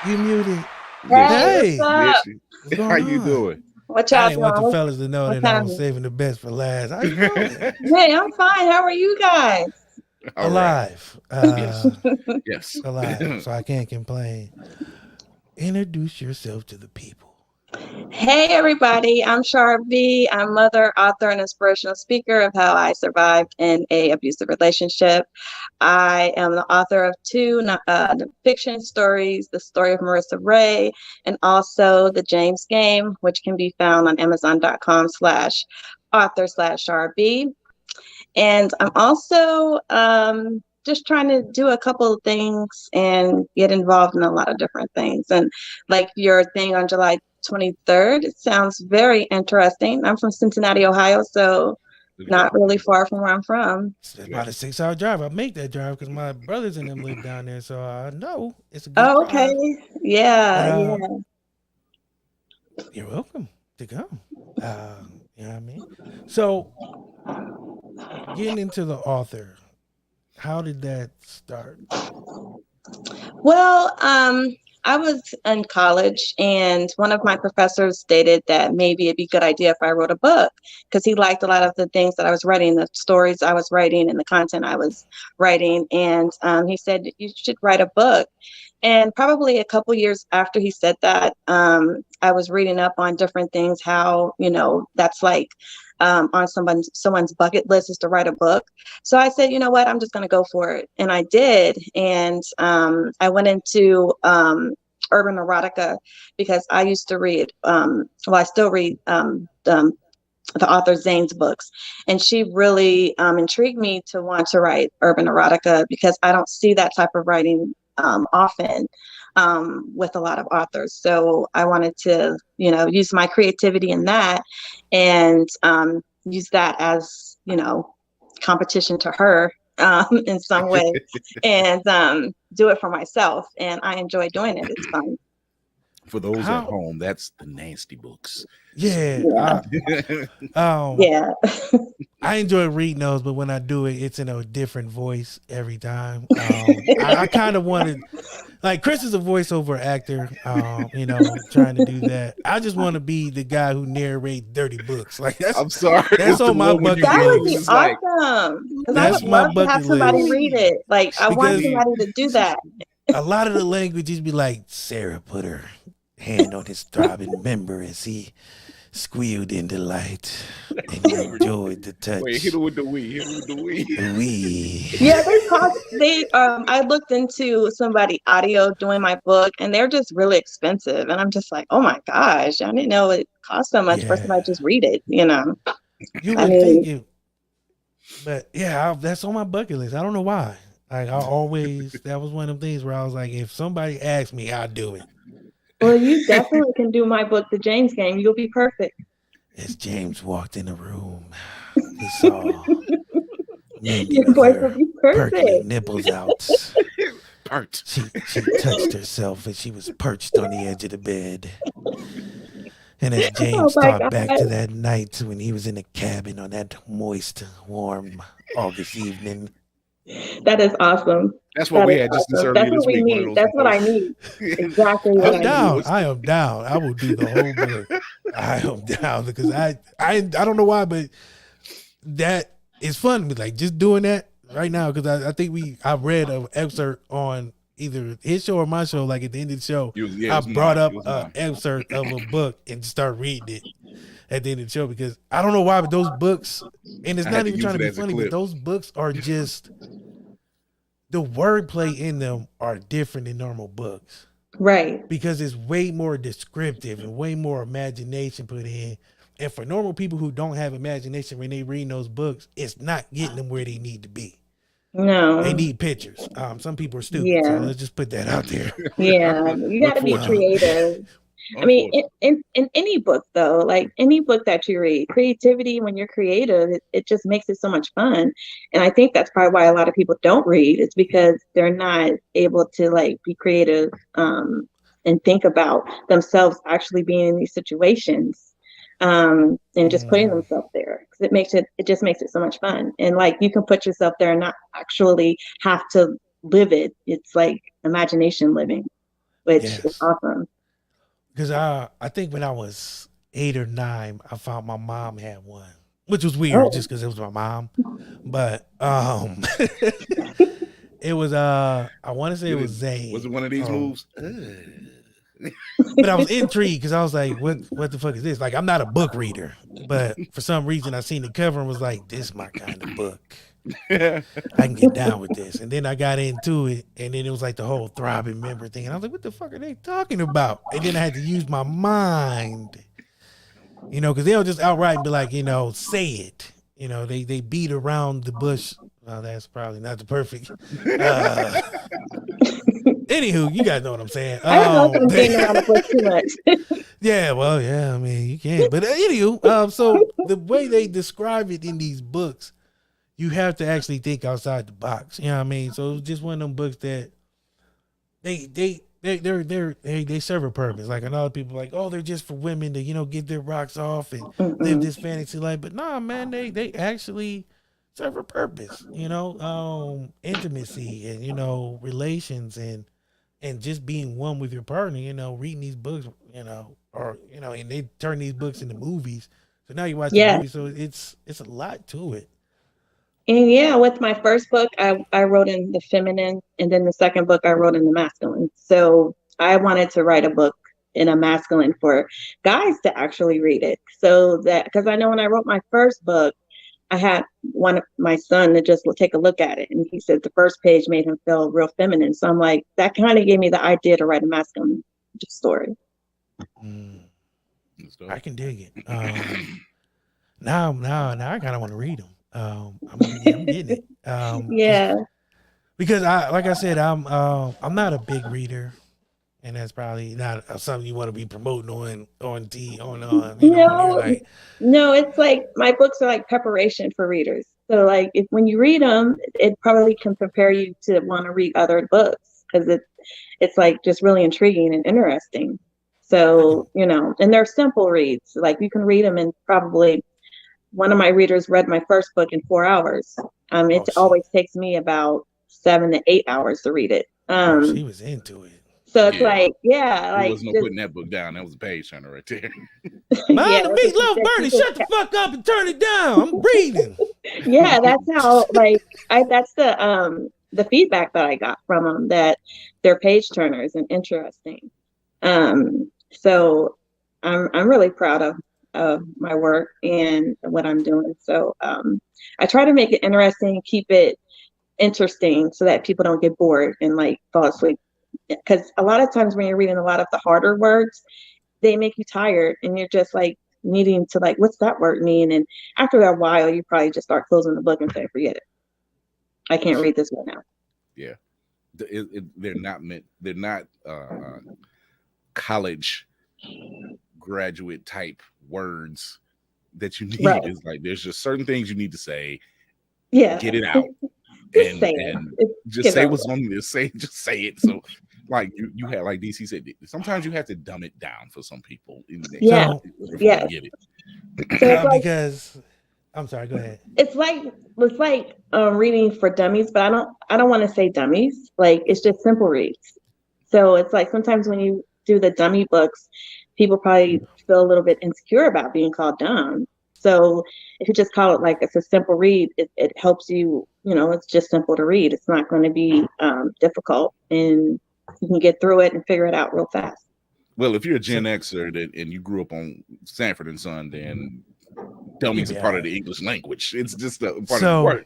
You muted. Hey, how you doing? What y'all I didn't want the doing? fellas to know that I was saving the best for last. How you doing? Hey, I'm fine. How are you guys? Alive. Yes. Alive. So I can't complain. Introduce yourself to the people. Hey, everybody. I'm Chara Bee. I'm mother, author, and inspirational speaker of How I Survived in a Abusive Relationship. I am the author of 2 fiction stories, The Story of Marissa Ray, and also The James Game, which can be found on Amazon.com/author/Chara Bee. And I'm also just trying to do a couple of things and get involved in a lot of different things. And like your thing on July 23rd, it sounds very interesting. I'm from Cincinnati, Ohio, so not really far from where I'm from. It's about a 6-hour drive. I make that drive because my brothers and them live down there, so I know it's a good Oh, drive. okay. Yeah, But, yeah. you're welcome to come. You know what I mean? So, getting into the author, how did that start? Well, I was in college, and one of my professors stated that maybe it'd be a good idea if I wrote a book because he liked a lot of the things that I was writing, the stories I was writing, and the content I was writing. And he said, you should write a book. And probably a couple years after he said that, I was reading up on different things, how, that's like on someone's bucket list is to write a book. So I said, you know what, I'm just going to go for it. And I did. And I went into urban erotica because I used to read, I still read the author Zane's books. And she really intrigued me to want to write urban erotica because I don't see that type of writing often with a lot of authors. So I wanted to, use my creativity in that and use that as, competition to her in some way and do it for myself. And I enjoy doing it. It's fun. For those at home, that's the nasty books. Yeah. Yeah. I enjoy reading those, but when I do it, it's in a different voice every time. I kind of wanted, like, Chris is a voiceover actor, trying to do that. I just want to be the guy who narrates dirty books. Like, I'm sorry. That's on my bucket list. That would be awesome. That's I would love to have somebody read it. Like, I want somebody to do that. A lot of the languages be like, Sarah put her hand on his throbbing member as he squealed in delight and he enjoyed the touch. Wait, hit it with the we. Hit it with the we. We. Yeah, I looked into somebody audio doing my book and they're just really expensive. And I'm just like, oh my gosh, I didn't know it cost so much for somebody to just read it, You would think it, but yeah, that's on my bucket list. I don't know why. Like that was one of them things where I was like, if somebody asks me, I'll do it. Well, you definitely can do my book, The James Game. You'll be perfect. As James walked in the room, he saw your voice will be perfect. Nipples out. She touched herself as she was perched on the edge of the bed. And as James thought back to that night when he was in a cabin on that moist, warm August evening. That is awesome. That's what we had just this earlier this week. Need. That's what I need. Exactly what I need. I am down. I will do the whole book. I am down because I don't know why, but that is fun. Like just doing that right now because I think I read an excerpt on either his show or my show. Like at the end of the show, I brought up an excerpt of a book and just started reading it at the end of the show because I don't know why, but those books, and it's not even trying to be funny, but those books are just, the wordplay in them are different than normal books. Right. Because it's way more descriptive and way more imagination put in. And for normal people who don't have imagination when they read those books, it's not getting them where they need to be. No. They need pictures. Some people are stupid, so let's just put that out there. Yeah, you got to be creative. I mean, in any book, though, like any book that you read, creativity, when you're creative, it just makes it so much fun. And I think that's probably why a lot of people don't read. It's because they're not able to like be creative and think about themselves actually being in these situations and just putting themselves there. Because it just makes it so much fun. And like you can put yourself there and not actually have to live it. It's like imagination living, which is awesome. Because I think when I was 8 or 9, I found my mom had one, which was weird just because it was my mom. But it was I want to say it was Zane. Was it one of these moves? But I was intrigued because I was like, what the fuck is this? Like, I'm not a book reader, but for some reason I seen the cover and was like, this is my kind of book. I can get down with this. And then I got into it, and then it was like the whole throbbing member thing. And I was like, what the fuck are they talking about? And then I had to use my mind, because they'll just outright be like, say it. you know, they beat around the bush. Well, that's probably not the perfect. Anywho, you guys know what I'm saying. I don't know if I'm getting around the bush too much. Yeah, well, yeah, I mean, you can. But anywho, so the way they describe it in these books, you have to actually think outside the box. You know what I mean? So it's just one of them books that they serve a purpose. Like, a lot of people like, oh, they're just for women to, you know, get their rocks off and live this fantasy life. But nah, man, they actually serve a purpose. You know, intimacy and, you know, relations and just being one with your partner. You know, reading these books. You know, or you know, and they turn these books into movies. So now you watch the movie. So it's a lot to it. And yeah, with my first book, I wrote in the feminine, and then the second book I wrote in the masculine. So I wanted to write a book in a masculine for guys to actually read it. So that, because I know when I wrote my first book, I had one of my son to just take a look at it, and he said the first page made him feel real feminine. So I'm like, that kind of gave me the idea to write a masculine story. I can dig it. Now I kind of want to read them. I'm getting it. Yeah. Because like I said, I'm not a big reader, and that's probably not something you want to be promoting on you know, like, no, it's like my books are like preparation for readers. So like when you read them, it probably can prepare you to want to read other books, because it's like just really intriguing and interesting. So, you know, and they're simple reads. Like you can read them in probably. One of my readers read my first book in 4 hours. It always takes me about 7 to 8 hours to read it. She was into it. So it's like, there was no putting that book down. That was a page turner right there. Mind the meatloaf, Bernie, shut the fuck up and turn it down. I'm reading. Yeah, that's how, like, that's the feedback that I got from them, that they're page turners and interesting. So I'm really proud of my work and what I'm doing. So I try to make it interesting, keep it interesting so that people don't get bored and like fall asleep. Because a lot of times when you're reading a lot of the harder words, they make you tired and you're just like needing to like, what's that word mean? And after a while, you probably just start closing the book and say, forget it. I can't read this one now. Yeah. They're not college graduate type words that you need. Right. It's like there's just certain things you need to say. Yeah, get it out and just say what's on this. Just say it. So like you had, like DC said, sometimes you have to dumb it down for some people. Yeah. Get it. So because I'm sorry, go ahead. It's like reading for dummies, but I don't want to say dummies. Like it's just simple reads. So it's like sometimes when you do the dummy books, people probably feel a little bit insecure about being called dumb. So if you just call it like it's a simple read, it helps you, you know, it's just simple to read. It's not going to be difficult, and you can get through it and figure it out real fast. Well, if you're a Gen Xer and you grew up on Sanford and Son, then dummies are part of the English language. It's just a part of the word.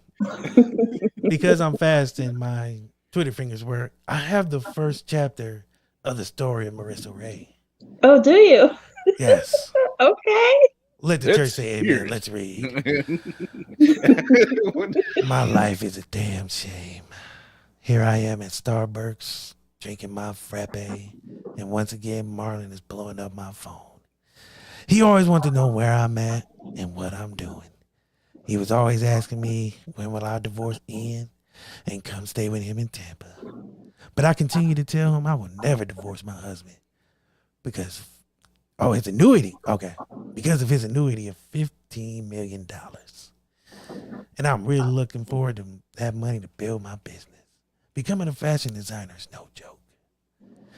Because I'm fast and my Twitter fingers work, I have the first chapter of the story of Marissa Ray. Oh, do you? Yes. Okay. Let the church say amen. Let's read. My life is a damn shame. Here I am at Starbucks drinking my frappe, and once again Marlon is blowing up my phone. He always wanted to know where I'm at and what I'm doing. He was always asking me when will I divorce Ian and come stay with him in Tampa. But I continue to tell him I will never divorce my husband because his annuity. Okay. Because of his annuity of $15 million. And I'm really looking forward to that money to build my business. Becoming a fashion designer is no joke.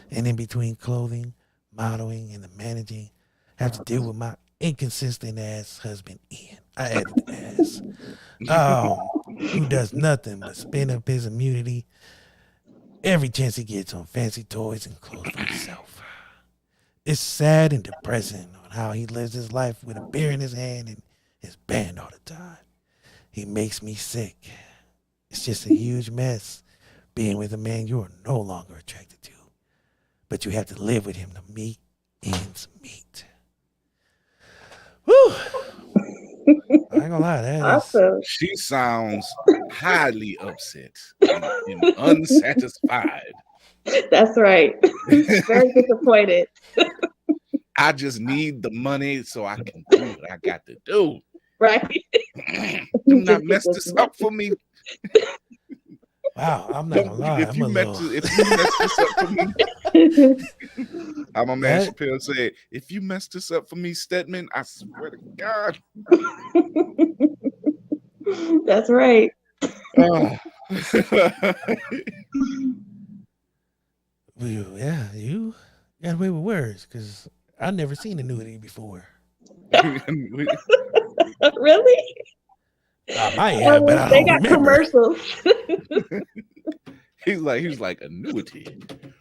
And in between clothing, modeling, and the managing, I have to deal with my inconsistent ass husband, Ian. I added the ass. Who does nothing but spend up his immunity every chance he gets on fancy toys and clothes for himself. It's sad and depressing on how he lives his life with a beer in his hand and his band all the time. He makes me sick. It's just a huge mess being with a man you are no longer attracted to, but you have to live with him to meet ends meet. Whew. I ain't gonna lie, that is Awesome. She sounds highly upset and unsatisfied. That's right. Very disappointed. I just need the money so I can do what I got to do. Right. Do not Just mess get this money. up for me. wow. I'm not gonna lie. If I'm you a mess little. this up for me, how my man That- Chappelle said, if you mess this up for me, Stedman, I swear to God. That's right. Oh. Yeah, you got away with words because I've never seen annuity before. Really? I might have, but I They don't got remember. commercials. He was like annuity.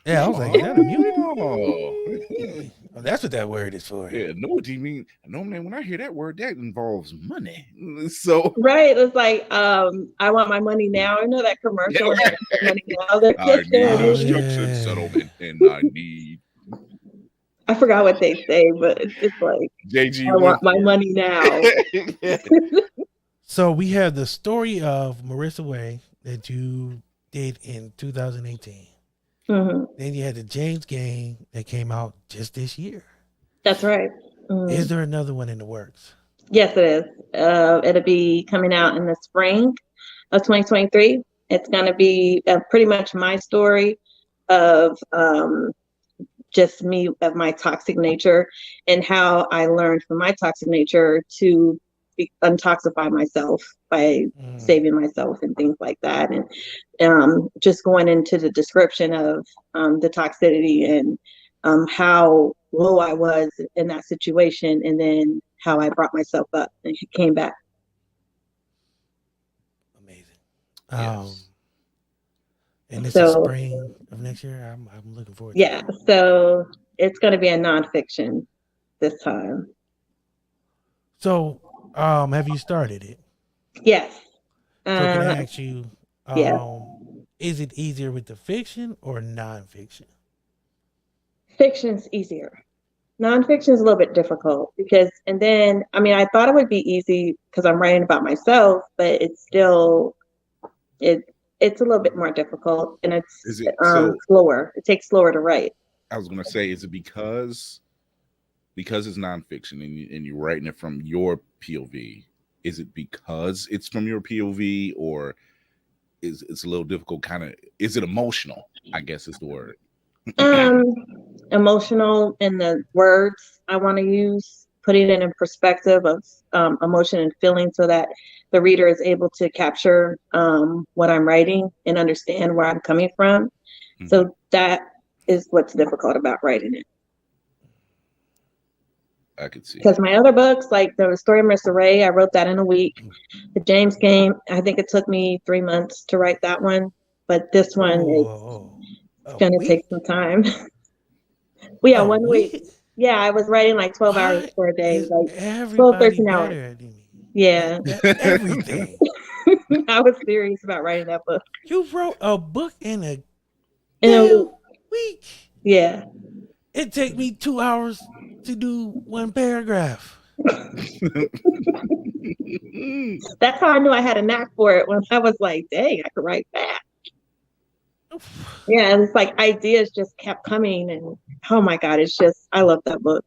Yeah, I was like, is that annuity? Oh. Oh, that's what that word is for. Yeah, annuity mean normally when I hear that word, that involves money. So Right. It's like, I want my money now. You know that commercial? Yeah, Money now. They're I just need there. Oh, construction yeah. settlement and I need I forgot what they say, but it's like, JG I want my Wentworth. money now. So we have the story of Marissa Way that you did in 2018. Mhm. Then you had the James game that came out just this year. That's right. Mhm. Is there another one in the works? Yes, it is. It'll be coming out in the spring of 2023. It's going to be pretty much my story of just me, of my toxic nature, and how I learned from my toxic nature to untoxify myself by saving myself and things like that. And just going into the description of the toxicity and how low I was in that situation, and then how I brought myself up and came back. Amazing. Yes. And this is So, spring of next year. I'm looking forward to yeah, that. so it's going to be a nonfiction this time. So, have you started it? Yes. So can I ask you, yeah. is it easier with the fiction or nonfiction? Fiction's easier. Nonfiction is a little bit difficult because, and then, I mean, I thought it would be easy because I'm writing about myself, but it's still, it's a little bit more difficult, and it's Is it so? slower. It takes slower to write. I was gonna say, is it because it's nonfiction and you're writing it from your POV? Is it because it's from your POV, or is it's a little difficult? Kind of, is it emotional? I guess is the word. Emotional in the words I want to use, putting it in perspective of emotion and feeling, so that the reader is able to capture what I'm writing and understand where I'm coming from. Mm-hmm. So that is what's difficult about writing it. I could see. Because my other books, like the story of Mr. Ray, I wrote that in a week. The James game, I think it took me 3 months to write that one. But this one it's going to take some time. Well, yeah, 1 week. Yeah, I was writing like 12 hours per a day, like 12, 13 hours. Yeah. Everything. I was serious about writing that book. You wrote a book in a week. Yeah. It take me 2 hours to do one paragraph. That's how I knew I had a knack for it, when I was like, dang, I could write that. Yeah, and it's like ideas just kept coming, and oh my God, it's just, I love that book.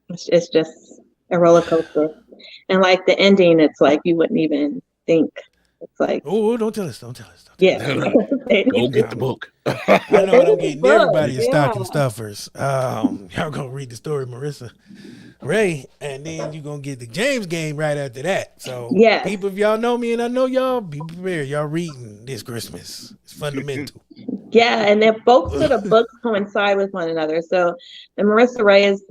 It's just a roller coaster. And like the ending, it's like you wouldn't even think. It's like, oh, don't tell us. Yeah. Go get the book. I know what I'm getting. Everybody is stocking stuffers. Y'all gonna read the story of Marissa Ray, and then you're gonna get the James game right after that. So people, if y'all know me and I know y'all, be prepared. Y'all reading this Christmas. It's fundamental. Yeah, and then both of the books coincide with one another. So the Marissa Ray is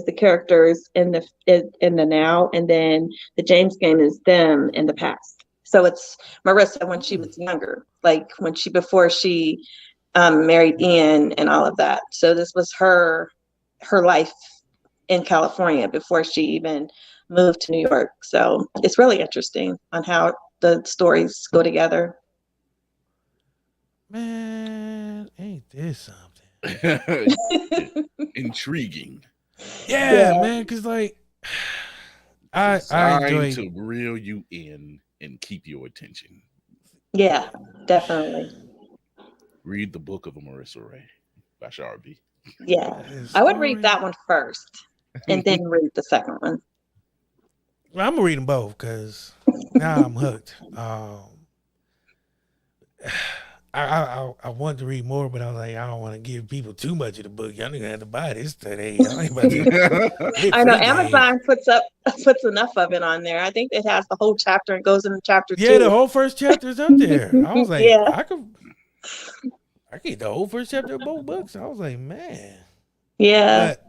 the characters in the now, and then the James game is them in the past. So it's Marissa when she was younger, like before she married Ian and all of that. So this was her life in California before she even moved to New York. So it's really interesting on how the stories go together. Man, ain't this something? Intriguing. Yeah, man, because like I Designed enjoy. to reel you in and keep your attention. Yeah, definitely. Read the book of Marissa Ray by Chara Bee. Yeah. His I would read story. that one first and then read the second one. Well, I'm gonna read them both because now I'm hooked. I wanted to read more, but I was like, I don't want to give people too much of the book. Y'all gonna have to buy this today. I ain't about to hit I know free game. Amazon puts enough of it on there. I think it has the whole chapter and goes into chapter Yeah, the 2. whole first chapter is up there. I was like, Yeah. I could get the whole first chapter of both books. I was like, man. Yeah. But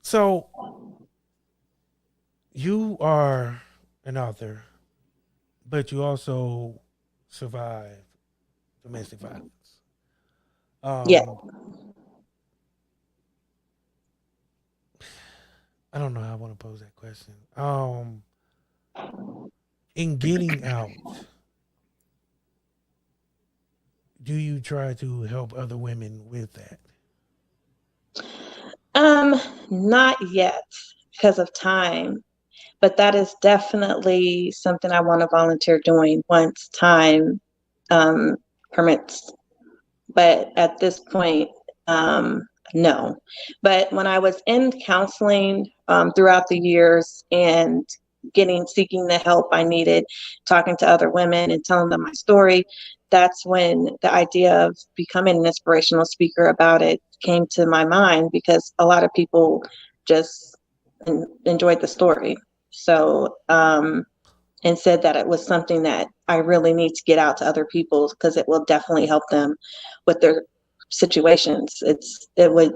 so you are an author, but you also survive domestic violence. Yeah. I don't know how I want to pose that question. In getting out, do you try to help other women with that? Not yet because of time, but that is definitely something I want to volunteer doing once time um, permits. But at this point, no. But when I was in counseling throughout the years and seeking the help I needed, talking to other women and telling them my story, that's when the idea of becoming an inspirational speaker about it came to my mind, because a lot of people just enjoyed the story. So, and said that it was something that I really need to get out to other people because it will definitely help them with their situations. It would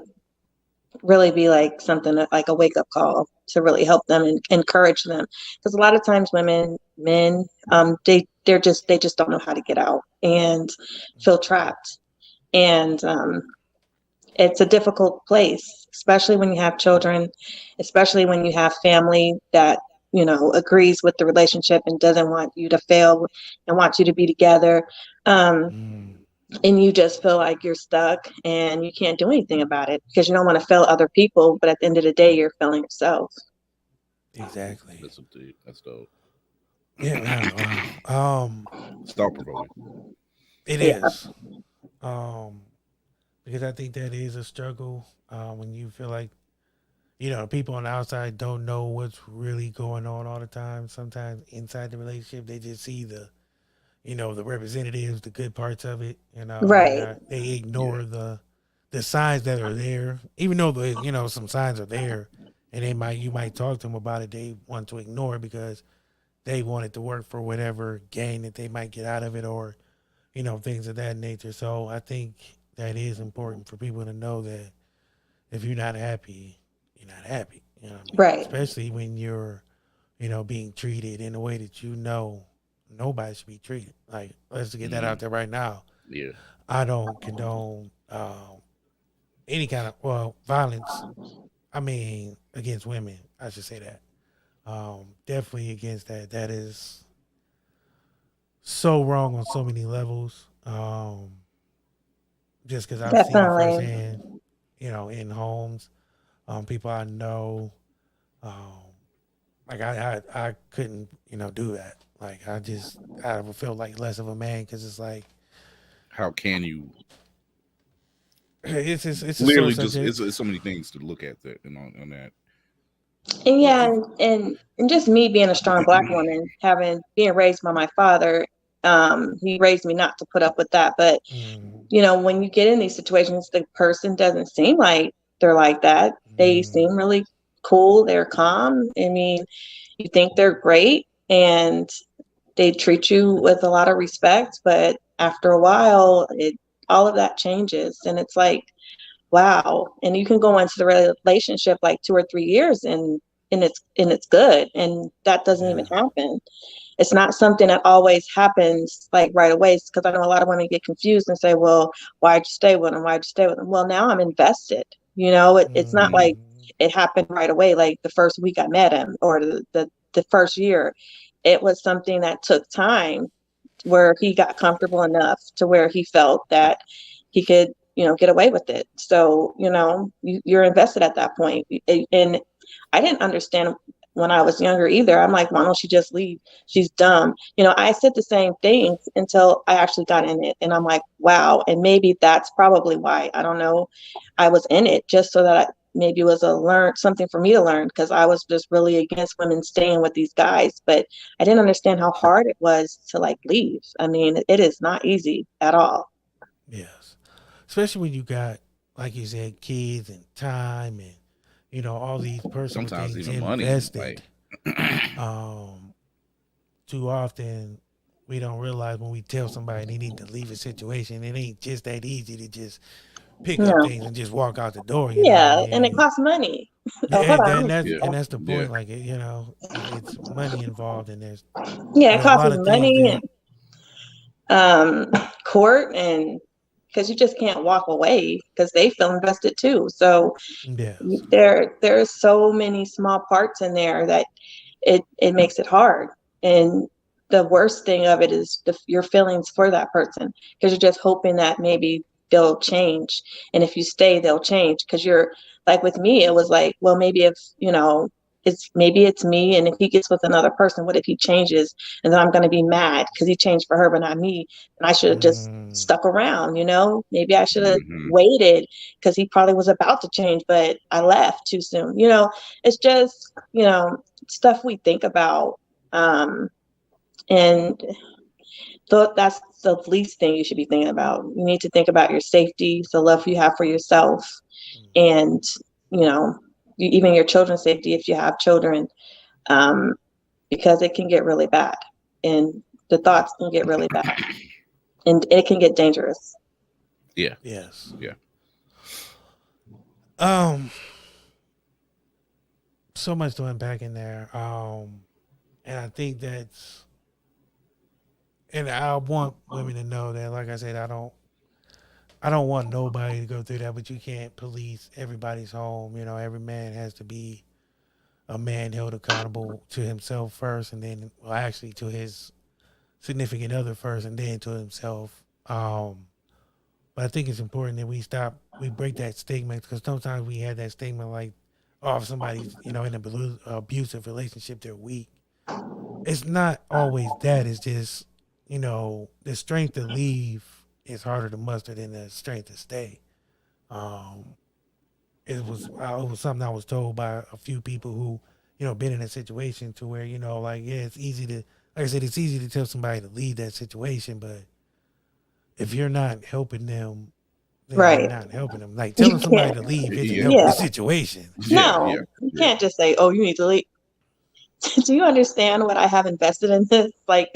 really be like something like a wake up call to really help them and encourage them, because a lot of times men, they just don't know how to get out and feel trapped, and it's a difficult place, especially when you have children, especially when you have family that, agrees with the relationship and doesn't want you to fail and wants you to be together. And you just feel like you're stuck and you can't do anything about it because you don't want to fail other people. But at the end of the day, you're failing yourself. Exactly. That's dope. Yeah, man. Stop promoting. It Yeah. is. Because I think that is a struggle when you feel like, people on the outside don't know what's really going on all the time. Sometimes inside the relationship, they just see the representatives, the good parts of it. Right. They ignore the signs that are there, even though some signs are there, and you might talk to them about it. They want to ignore it because they want it to work for whatever gain that they might get out of it, or things of that nature. So I think that is important for people to know that if you're not happy, you're not happy. You know what I mean? Right. Especially when you're, being treated in a way that nobody should be treated. Like, let's get that out there right now. Yeah. I don't condone any kind of violence. I mean, against women. I should say that. Definitely against that. That is so wrong on so many levels. Just because I've seen it Definitely. firsthand, in homes, people I know. Like I couldn't, do that. Like I felt like less of a man because it's like, how can you? It's a Literally, sore subject. it's so many things to look at that and on that. And yeah, and just me being a strong Black woman, being raised by my father, he raised me not to put up with that. But when you get in these situations, the person doesn't seem like they're like that. They seem really cool. They're calm. I mean, you think they're great, and they treat you with a lot of respect. But after a while, all of that changes, and it's like, wow. And you can go into the relationship like 2 or 3 years and it's good, and that doesn't even happen. It's not something that always happens like right away, because I know a lot of women get confused and say, well, why'd you stay with him? Why'd you stay with him? Well, now I'm invested. It's not like it happened right away, like the first week I met him or the first year. It was something that took time, where he got comfortable enough to where he felt that he could, get away with it. So, you're invested at that point. And I didn't understand when I was younger either. I'm like, why don't she just leave? She's dumb. I said the same things until I actually got in it. And I'm like, wow. And maybe that's probably why, I don't know, I was in it, just so that maybe it was something for me to learn, because I was just really against women staying with these guys. But I didn't understand how hard it was to like leave. I mean, it is not easy at all. Yes. Especially when you got, like you said, kids and time and, all these personal Sometimes things even money, invested. like- Too often we don't realize when we tell somebody they need to leave a situation, it ain't just that easy to just pick up No. things and just walk out the door. You know what I Yeah, mean? and it costs money. Yeah, Hold on. and that's the point. Yeah. Like it's money involved, and there's Yeah, it a costs lot us of things money that and court, and because you just can't walk away because they feel invested too. So yes, there's so many small parts in there that it makes it hard. And the worst thing of it is your feelings for that person, because you're just hoping that maybe they'll change, and if you stay they'll change, because you're like, with me it was like, well, maybe if it's me, and if he gets with another person, what if he changes, and then I'm going to be mad because he changed for her but not me, and I should have just stuck around. Maybe I should have waited, because he probably was about to change, but I left too soon. It's just stuff we think about, and that's the least thing you should be thinking about. You need to think about your safety, the love you have for yourself, and even your children's safety if you have children, because it can get really bad, and the thoughts can get really bad, and it can get dangerous. Yeah. yes, Yeah. So much to unpack in there. And I think that's, and I want women to know that, like I said, I don't want nobody to go through that, but you can't police everybody's home. Every man has to be a man held accountable to himself first, and then, well, actually to his significant other first, and then to himself. But I think it's important that we break that stigma, because sometimes we have that stigma like, oh, if somebody's, in an abusive relationship, they're weak. It's not always that. It's just, the strength to leave is harder to muster than the strength to stay. It was something I was told by a few people who, been in a situation to where, it's easy to, like I said, it's easy to tell somebody to leave that situation, but if you're not helping them, then Right. you're not helping them. Like, telling somebody to leave isn't Yeah. helping the situation. No, you can't just say, oh, you need to leave. Do you understand what I have invested in this? Like,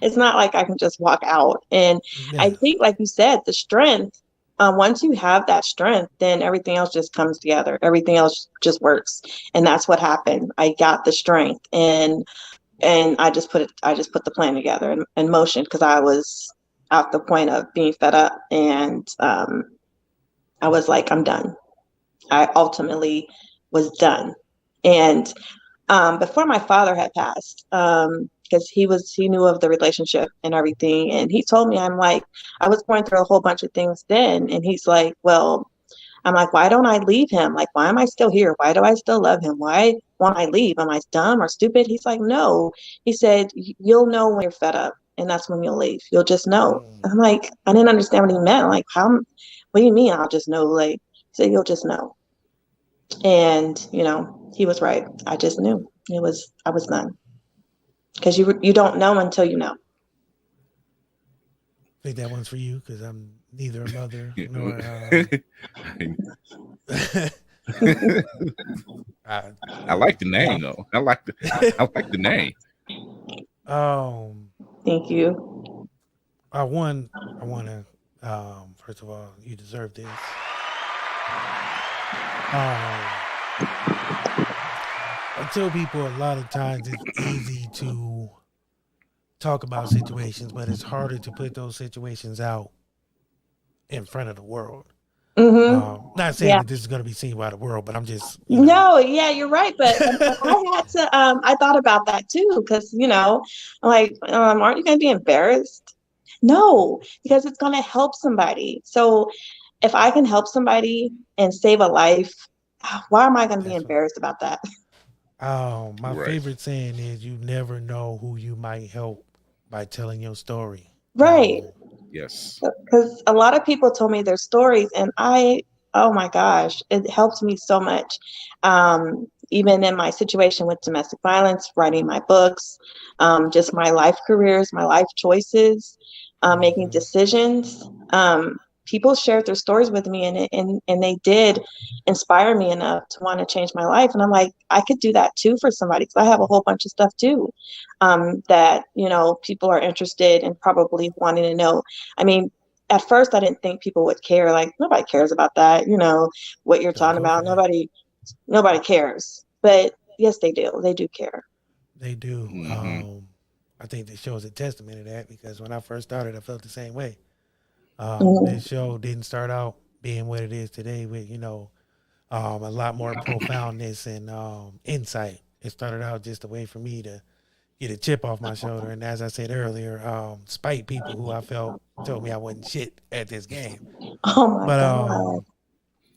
it's not like I can just walk out. And Yeah. I think, like you said, the strength, once you have that strength, then everything else just comes together. Everything else just works. And that's what happened. I got the strength, and I just put the plan together in motion, because I was at the point of being fed up, and I was like, I'm done. I ultimately was done. And before my father had passed, because he knew of the relationship and everything, and he told me, I'm like, I was going through a whole bunch of things then, and he's like, well, I'm like, why don't I leave him? Like, why am I still here? Why do I still love him? Why won't I leave? Am I dumb or stupid? He's like, no. He said, you'll know when you're fed up, and that's when you'll leave. You'll just know. I'm like, I didn't understand what he meant. Like, what do you mean I'll just know? Like, he said, you'll just know. And, he was right. I just knew. I was done. Because you don't know until you know. I think that one's for you, because I'm neither a mother nor. I like the name though. I like the name. Thank you. I want to. First of all, you deserve this. I tell people a lot of times it's easy to talk about situations, but it's harder to put those situations out in front of the world. Mm-hmm. Not saying that this is going to be seen by the world, but I'm just No, yeah, you're right. But I had to. I thought about that too, because like, aren't you going to be embarrassed? No, because it's going to help somebody. So if I can help somebody and save a life, why am I going to be That's what. embarrassed about that? My Right. favorite saying is, "You never know who you might help by telling your story." Right. Yes. Because a lot of people told me their stories, and oh my gosh, it helped me so much. Even in my situation with domestic violence, writing my books, just my life careers, my life choices, making Hmm. decisions. People shared their stories with me, and they did inspire me enough to want to change my life. And I'm like, I could do that too for somebody, because I have a whole bunch of stuff too, that people are interested and probably wanting to know. I mean, at first I didn't think people would care. Like, nobody cares about that, what you're Don't talking go for about. that. Nobody cares. But yes, they do. They do care. They do. Hmm. I think this show is a testament to that because when I first started, I felt the same way. Mhm. This show didn't start out being what it is today with, a lot more profoundness and insight. It started out just a way for me to get a chip off my shoulder. And as I said earlier, spite people who I felt told me I wasn't shit at this game. Oh my But God.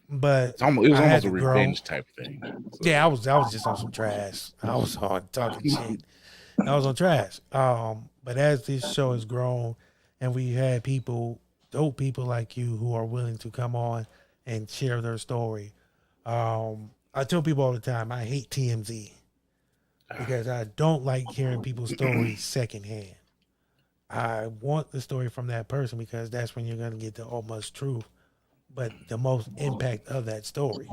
but It was I had almost a to grow. revenge type thing. Yeah, So I was just on some trash. I was on talking shit. I was on trash. But as this show has grown, and we had people, dope people like you, who are willing to come on and share their story. I tell people all the time, I hate TMZ because I don't like hearing people's stories secondhand. I want the story from that person because that's when you're gonna get the almost truth, but the most impact of that story.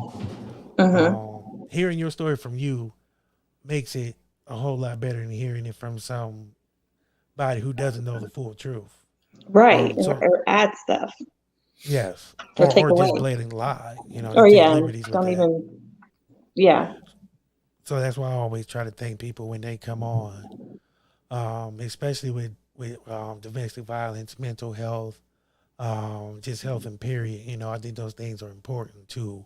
Hmm. Hearing your story from you makes it a whole lot better than hearing it from somebody who doesn't know the full truth. Right. So Or add stuff yes, or take or just away. blatant lie. They Or take yeah, liberties with don't that. even, yeah. So that's why I always try to thank people when they come on, especially with domestic violence, mental health, just health and period. I think those things are important to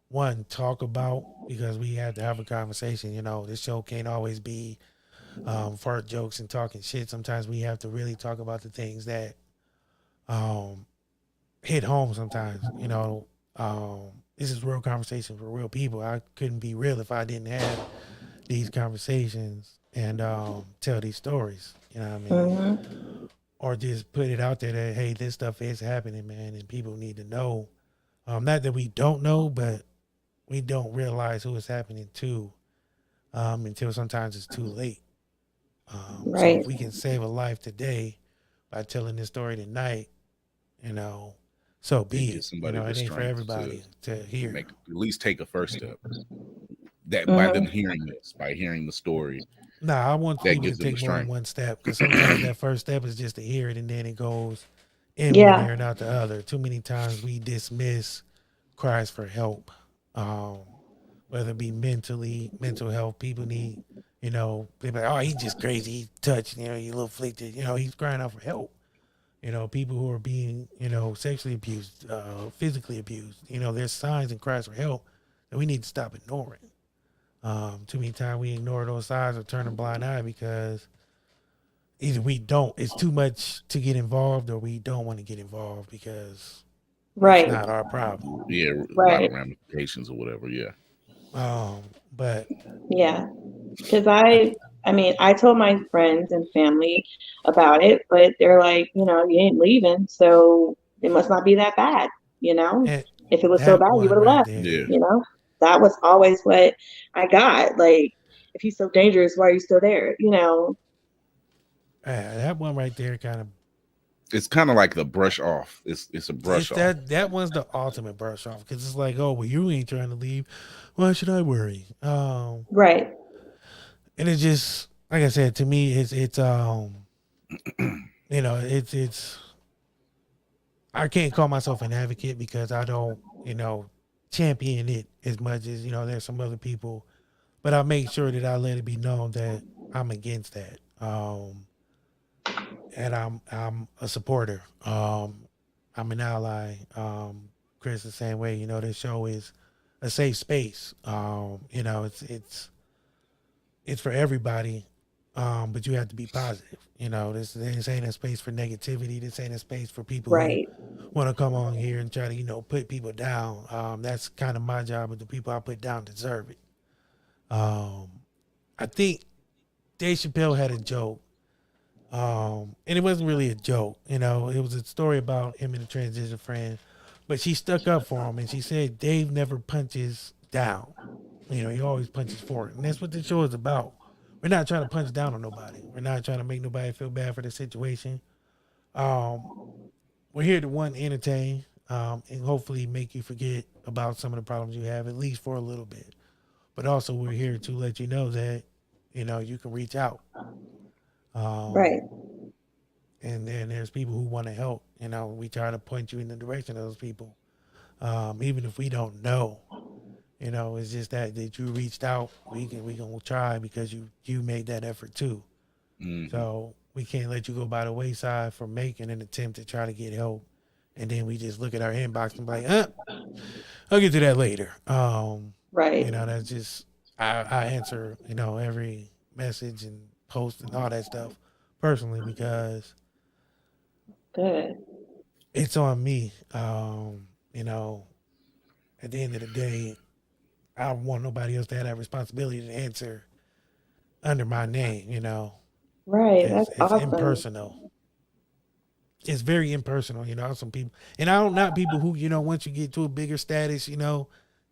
one talk about because we have to have a conversation. This show can't always be fart jokes and talking shit. Sometimes we have to really talk about the things that um, hit home. Sometimes, this is real conversation for real people. I couldn't be real if I didn't have these conversations and tell these stories. You know what I mean? Hmm. Or just put it out there that hey, this stuff is happening, man, and people need to know. Not that we don't know, but we don't realize who it's happening to until sometimes it's too late. So Right. if we can save a life today by telling this story tonight, you know, so it be it. gives somebody the It ain't for strength to everybody to hear. make at least take a first step. That by them Hmm. hearing this, by hearing the story, Nah, I want that people to gives them the take more than strength. one step because sometimes that first step is just to hear it and then it goes in one Yeah. ear and out the other. Too many times we dismiss cries for help, um, whether it be mental health. People need, they're like, oh, he's just crazy. He's touched, he's a little afflicted. He's crying out for help. People who are being, sexually abused, physically abused. There's signs and cries for help that we need to stop ignoring. Too many times we ignore those signs or turn a blind eye because either we don't, it's too much to get involved, or we don't want to get involved because it's Right. not our problem. Yeah, a lot of Right. ramifications or whatever. Yeah. But Yeah. Because I, I mean, I told my friends and family about it, but they're like, you ain't leaving, so it must not be that bad, you know? and If it was so that bad, you would one have right left, there, Yeah. you know? That was always what I got. Like, if he's so dangerous, why are you still there? that one right there kind of It's kind of like the brush off. It's a it's brush off. that one's the ultimate brush off because it's like, oh well, you ain't trying to leave, why should I worry? Right. And it's just like I said, to me, it's I can't call myself an advocate because I don't, champion it as much as, there's some other people. But I make sure that I let it be known that I'm against that. And I'm a supporter. I'm an ally. Chris the same way. This show is a safe space. It's for everybody. But you have to be positive. This ain't a space for negativity. This ain't a space for people who Right. want to come on here and try to, put people down. That's kind of my job, but the people I put down deserve it. I think Dave Chappelle had a joke, and it wasn't really a joke. It was a story about him and a transition friend, but she stuck up for him, and she said Dave never punches down. He always punches forward, and that's what the show is about. We're not trying to punch down on nobody. We're not trying to make nobody feel bad for the situation. We're here to entertain, and hopefully make you forget about some of the problems you have, at least for a little bit. But also, we're here to let you know that you can reach out. Right. And then there's people who want to help. We try to point you in the direction of those people, even if we don't know. It's just that you reached out. We gonna try because you made that effort too. Mhm. So we can't let you go by the wayside for making an attempt to try to get help, and then we just look at our inbox and be like, I'll get to that later. Right. That's just I answer every message and post and all that stuff personally because Good. it's on me. At the end of the day, I don't want nobody else to have that responsibility to answer under my name. Right. It's, That's it's awesome. impersonal. It's very impersonal. Some people, and I don't not people who once you get to a bigger status,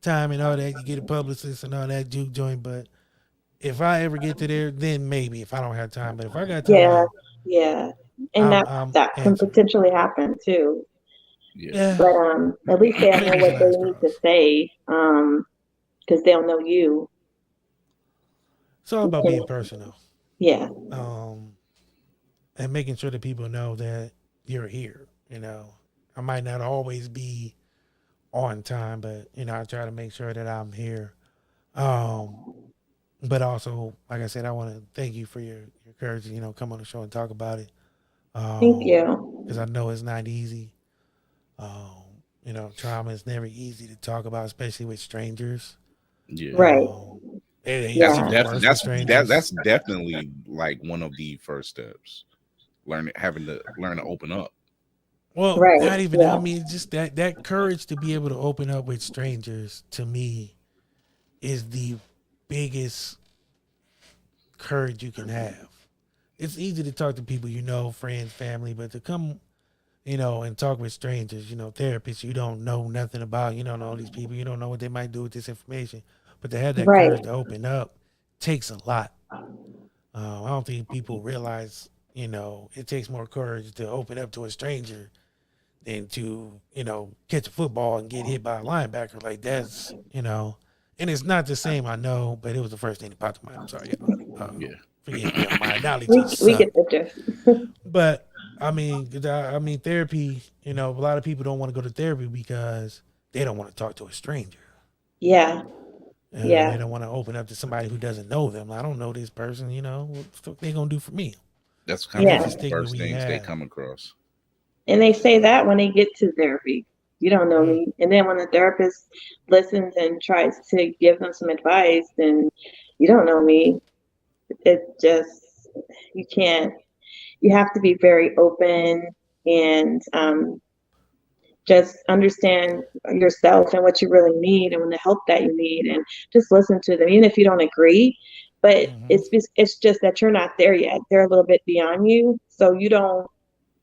time and all that, you get a publicist and all that juke joint. But if I ever get to there, then maybe if I don't have time. But if I got Yeah. time, Yeah. And I'm that can answering. potentially happen too. Yeah. Yeah, But at least they'll know fingers what and they eyes need to crossed. say. Because they'll know you. It's all about being personal. Yeah. And making sure that people know that you're here. I might not always be on time, but I try to make sure that I'm here. But also, like I said, I want to thank you for your courage to, come on the show and talk about it. Thank you. Because I know it's not easy. Trauma is never easy to talk about, especially with strangers. Yeah. Right. It's That's Yeah. even worse with strangers. that's definitely like one of the first steps. Having to learn to open up. Well, Right. not even. Yeah. I mean, just that courage to be able to open up with strangers to me is the biggest courage you can have. It's easy to talk to people friends, family, but to come, and talk with strangers, therapists you don't know nothing about, you don't know these people, you don't know what they might do with this information, but to have that Right. courage to open up takes a lot. I don't think people realize, it takes more courage to open up to a stranger than to, catch a football and get hit by a linebacker. Like that's, and it's not the same, I know, but it was the first thing that popped in my mind. I'm sorry, y'all. Yeah. Forgive me, my analogy We suck. get the gist. But I mean, therapy. A lot of people don't want to go to therapy because they don't want to talk to a stranger. Yeah. Yeah. They don't want to open up to somebody who doesn't know them. I don't know this person. What the fuck they gonna do for me? That's And kind of that's Yeah. a one of the stigma first we things they have. come across. And they say that when they get to therapy. You don't know Mm. me. And then when the therapist listens and tries to give them some advice, then you don't know me. It just, you can't, you have to be very open and just understand yourself and what you really need and the help that you need and just listen to them, even if you don't agree. But Mm-hmm. it's just that you're not there yet. They're a little bit beyond you. So you don't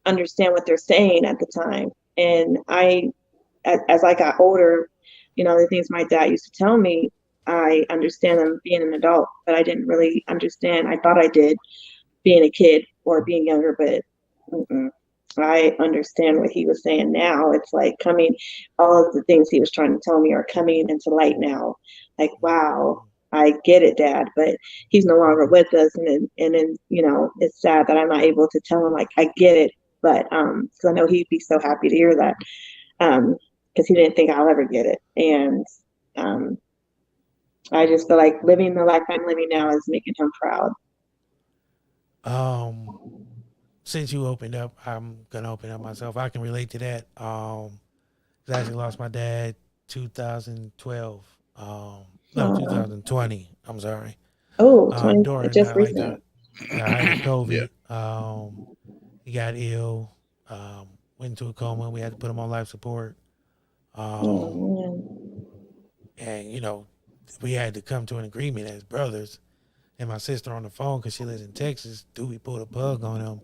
understand what they're saying at the time. And as I got older, the things my dad used to tell me, I understand them being an adult, but I didn't really understand. I thought I did being a kid or being younger, but mm-mm. I understand what he was saying now. It's like all of the things he was trying to tell me are coming into light now. Like, wow, I get it, Dad, but he's no longer with us. And then, it's sad that I'm not able to tell him, like, I get it. But, because I know he'd be so happy to hear that. Because he didn't think I'll ever get it. And I just feel like living the life I'm living now is making him proud. Since you opened up, I'm gonna open up myself. I can relate to that. 'Cause I actually lost my dad 2012. No, 2020. I'm sorry. Oh, 20, During just like recent. height of Yeah. COVID. He got ill, went into a coma. We had to put him on life support. Oh, And, we had to come to an agreement as brothers. And my sister on the phone, because she lives in Texas, do we pull the plug on him,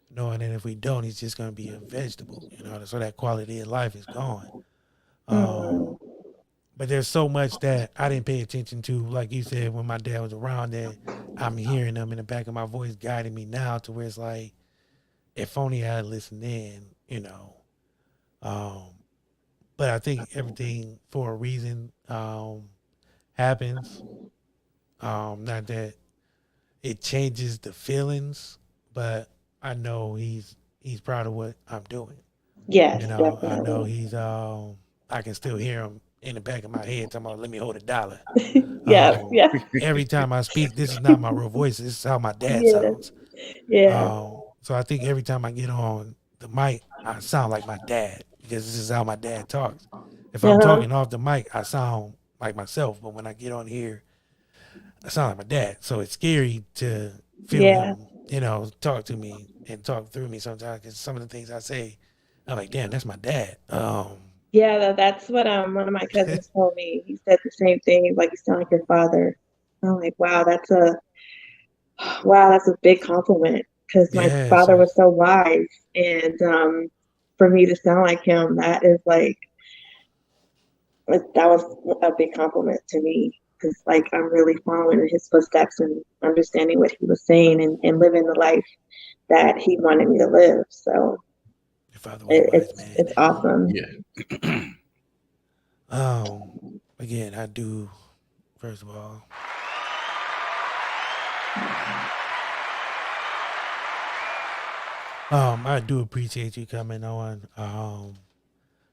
knowing that if we don't, he's just going to be a vegetable, so that quality of life is gone. man. But there's so much that I didn't pay attention to, like you said, when my dad was around, that I'm hearing them in the back of my voice guiding me now to where it's like, if only I had listened in. But I think everything for a reason happens. Not that it changes the feelings, but I know he's proud of what I'm doing. Yes, I definitely. know he's I can still hear him in the back of my head talking about, let me hold $1. Yeah, yeah, Every time I speak, this is not my real voice. This is how my dad yeah, sounds. yeah. So I think every time I get on the mic, I sound like my dad, because this is how my dad talks. If I'm Uh-huh. talking off the mic, I sound like myself. But when I get on here, I sound like my dad. So it's scary to feel Yeah. him, talk to me and talk through me sometimes, because some of the things I say, I'm like, damn, that's my dad. Yeah, that's what one of my cousins told me. He said the same thing. He's like, you sound like your father. I'm like, wow, that's a big compliment, because my Yeah. father So was so wise, and for me to sound like him, that is like that was a big compliment to me, because like I'm really following in his footsteps and understanding what he was saying, and living the life that he wanted me to live. So your father was a wise man. it's awesome. Yeah. Again, I do, first of all, I do appreciate you coming on. I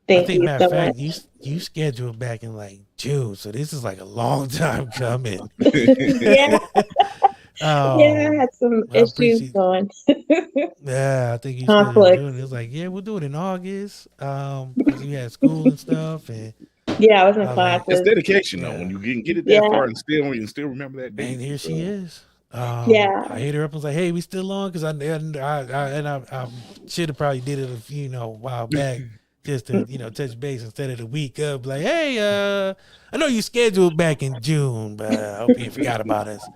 Thank think, you matter so of fact, much. you scheduled back in like June, so this is like a long time coming. Yeah, yeah, I had some I issues appreciate. going. Yeah, I think you scheduled in June. Conflicts. It was like, yeah, we'll do it in August, because you had school and stuff, and Yeah, I was in I was like, It's classes. dedication though. yeah. When you can get it that Yeah, far and still remember that date. And here she is. yeah, I hit her up and was like, "Hey, we still on?" Because I should have probably did it a while back, just to touch base instead of the week up. Like, hey, I know you scheduled back in June, but I hope you forgot about us.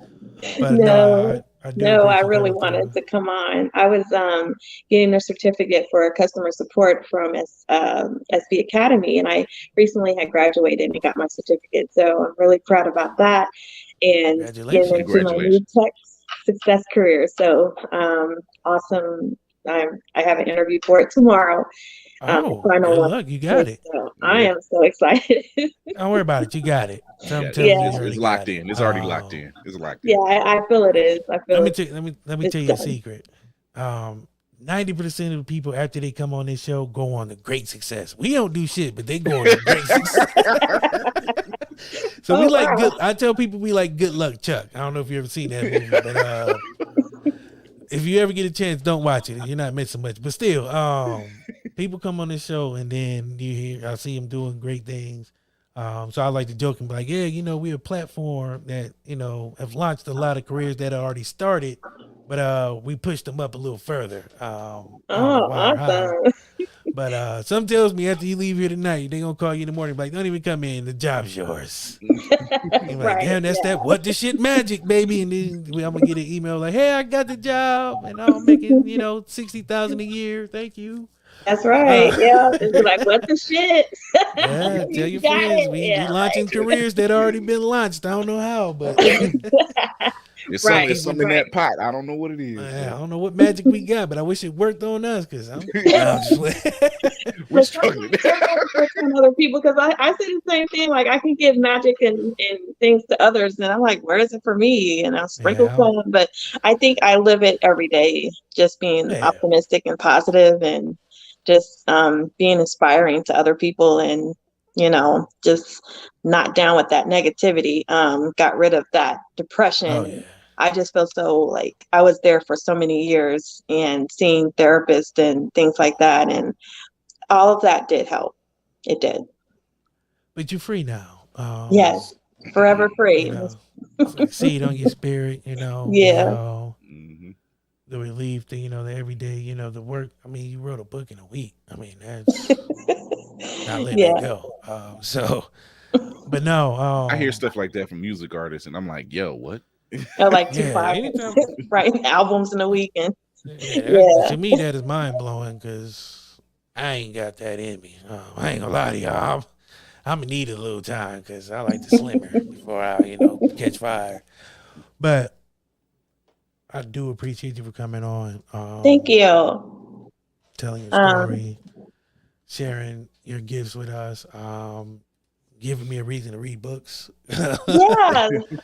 But no, no, I do no, I appreciate you really coming wanted through. to come on. I was getting a certificate for customer support from SB Academy, and I recently had graduated and got my certificate. So I'm really proud about that, and getting Congratulations. into my new Congratulations. tech success career. So awesome. I have an interview for it tomorrow. The Oh, final good one. luck. You got it. So I Yeah. am so excited. Don't worry about it. You got it. Something Yeah. tells me Yeah, you already It's locked got it. in. It's already locked in. It's locked yeah, in. I feel it is. I Let feel me it. tell let me It's tell you a done. secret. 90% of the people after they come on this show go on to great success. We don't do shit, but they go on to great success. So we Oh, like wow. good. I tell people we like Good Luck Chuck. I don't know if you ever seen that movie, but if you ever get a chance, don't watch it. You're not missing much. But still, people come on this show and then I see them doing great things. So I like to joke and be like, yeah, we're a platform that, have launched a lot of careers that are already started, but we pushed them up a little further. I don't know Oh, why or how. awesome. But some tells me after you leave here tonight, they gonna call you in the morning, like, don't even come in, the job's yours. You're like, Right. damn, that's Yeah. that what the shit magic, baby. And then I'm gonna get an email like, hey, I got the job and I'm making, 60,000 a year. Thank you. That's right. Uh, Yeah. Just be like, what the shit? yeah, tell You your got friends it. we Yeah. launching careers that already been launched. I don't know how, but It's Right. it's some in that pot. I don't know what it is. I But don't know what magic we got, but I wish it worked on us because I'm just we're But struggling. sometimes it works on other people, because I say the same thing. Like, I can give magic and things to others, and I'm like, where is it for me? And I'll sprinkle yeah, some. But I think I live it every day, just being yeah. optimistic and positive, and just being inspiring to other people, and just not down with that negativity. Got rid of that Oh yeah. depression. I just feel so like I was there for so many years, and seeing therapists and things like that, and all of that did help. It did. But you're free now. Yes. Forever You free. know, it's like seed on your spirit, Yeah. the relief, the the everyday, the work. I mean, you wrote a book in a week. I mean, that's not letting Yeah. that go. But no, I hear stuff like that from music artists, and I'm like, yo, what? Or like yeah, Tupac anytime, writing albums in a weekend. yeah, Yeah. to me that is mind blowing because I ain't got that in me. I ain't gonna lie to y'all. I'm gonna need a little time because I like to slimmer before I, catch fire. But I do appreciate you for coming on. Thank you. Telling your Um, story, sharing your gifts with us, giving me a reason to read books. yeah,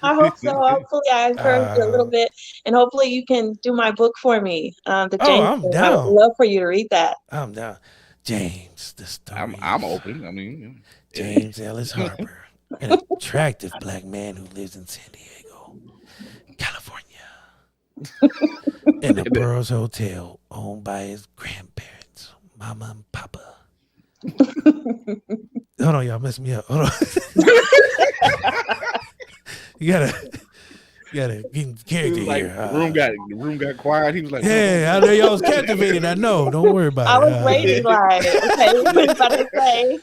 I hope so. Hopefully, I encouraged you a little bit, and hopefully, you can do my book for me, the Oh, James I'm thing. I would down. love for you to read that. I'm down. James, the I'm stories. open. I mean, James Ellis Harper, an attractive black man who lives in San Diego, California, in a Burroughs Hotel owned by his grandparents, Mama and Papa. Hold on, y'all messed me up. Hold on. you gotta get in character like, here. the room got quiet. He was like, Yeah, I know y'all was captivated. I know. Don't worry about I it. was waiting, like, okay, what you about to say?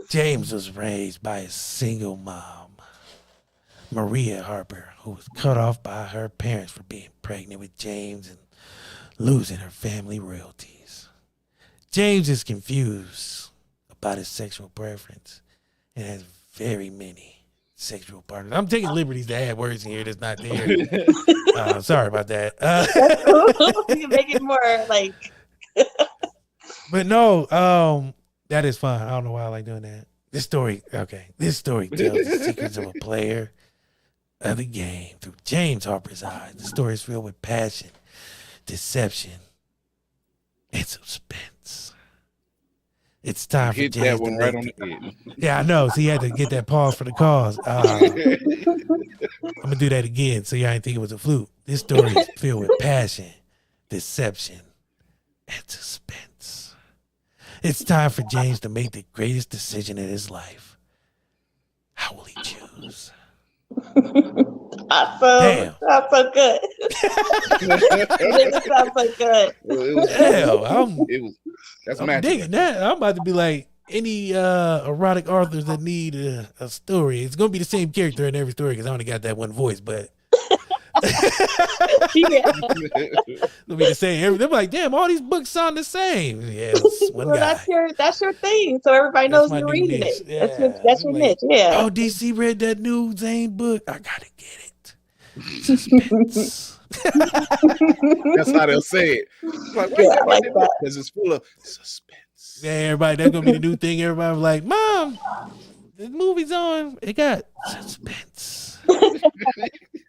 James was raised by a single mom, Maria Harper, who was cut off by her parents for being pregnant with James and losing her family royalties. James is confused about his sexual preference and has very many sexual partners. I'm taking liberties to add words in here that's not there. Sorry about that. You can make it more like. But no, that is fun. I don't know why I like doing that. This story tells the secrets of a player of the game through James Harper's eyes. The story is filled with passion, deception, and suspense. It's time for hit James that one to right make on the head. Yeah, I know. So you had to get that pause for the cause. I'm gonna do that again so y'all ain't think it was a fluke. This story is filled with passion, deception, and suspense. It's time for James to make the greatest decision in his life. How will he choose? Awesome. Damn. Sounds so good. It sounds so good. That's I'm magic. digging that. I'm about to be like any erotic authors that need a story. It's gonna be the same character in every story because I only got that one voice, but Yeah. it'll be the same. They're like, damn, all these books sound the same. Yeah, it's one Well, guy. that's your thing, so everybody That's knows my you're new reading niche. it. Yeah. That's your Like, niche. Yeah. Oh, DC read that new Zane book. I gotta get it. Suspense. That's how they'll say it. Like, why Yeah, you I gotta like get that. Because it's full of suspense. Yeah, everybody, that's gonna be the new thing. Everybody was like, Mom, the movie's on. It got suspense.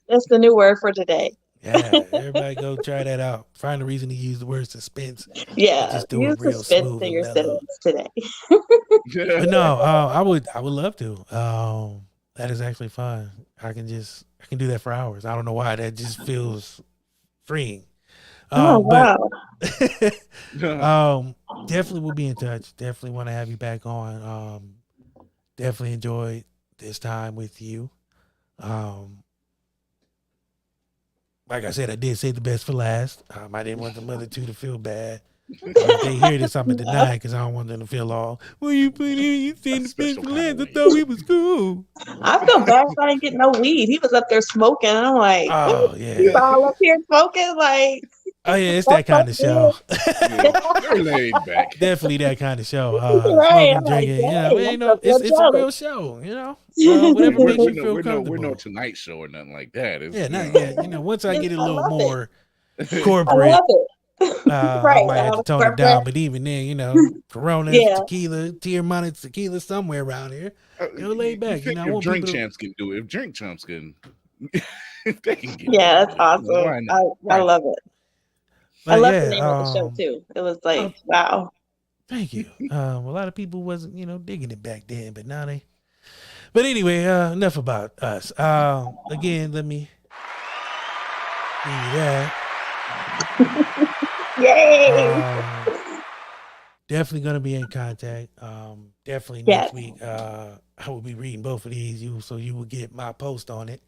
That's the new word for today. Yeah, everybody go try that out. Find a reason to use the word suspense. Yeah, Just do use it real suspense smooth in and your mellow. sentence today. But no, I would love to. That is actually fun. I can do that for hours. I don't know why. That just feels freeing. Oh wow. Definitely will be in touch. Definitely want to have you back on. Definitely enjoyed this time with you. Like I said, I did say the best for last. I didn't want the other two to feel bad. If they hear this, I'm gonna deny because I don't want them to feel all. Well, you put in, you said the best for last. I thought we was cool. I feel bad if I didn't get no weed. He was up there smoking. And I'm like, Oh he's yeah. all up here smoking. Like, Oh yeah, it's that kind of show. They're laid back. Definitely that kind of show. Right, Smoking, I'm like, drinking. dang, Man, I'm no, so it's a jealous. real show. Whatever We're, makes you feel we're comfortable. no Tonight Show or nothing like that. It's, Yeah, not yet. Once I get it a I little love it. more I corporate, love it. I Right, might have to tone it corporate. down. But even then, Coronas, Yeah. tequila, Tier-Minus tequila somewhere around here. Lay back. If I want Drink people to- Champs can do it, if Drink Champs can, they can get Yeah, it. that's awesome. Why not? I love it. But I love yeah, the name of the show too. It was like, wow. Thank you. A lot of people wasn't, digging it back then, but now they. But anyway, enough about us. Again, let me give you that. Yay! Definitely gonna be in contact. Definitely Yes. next week. I will be reading both of these. So you will get my post on it.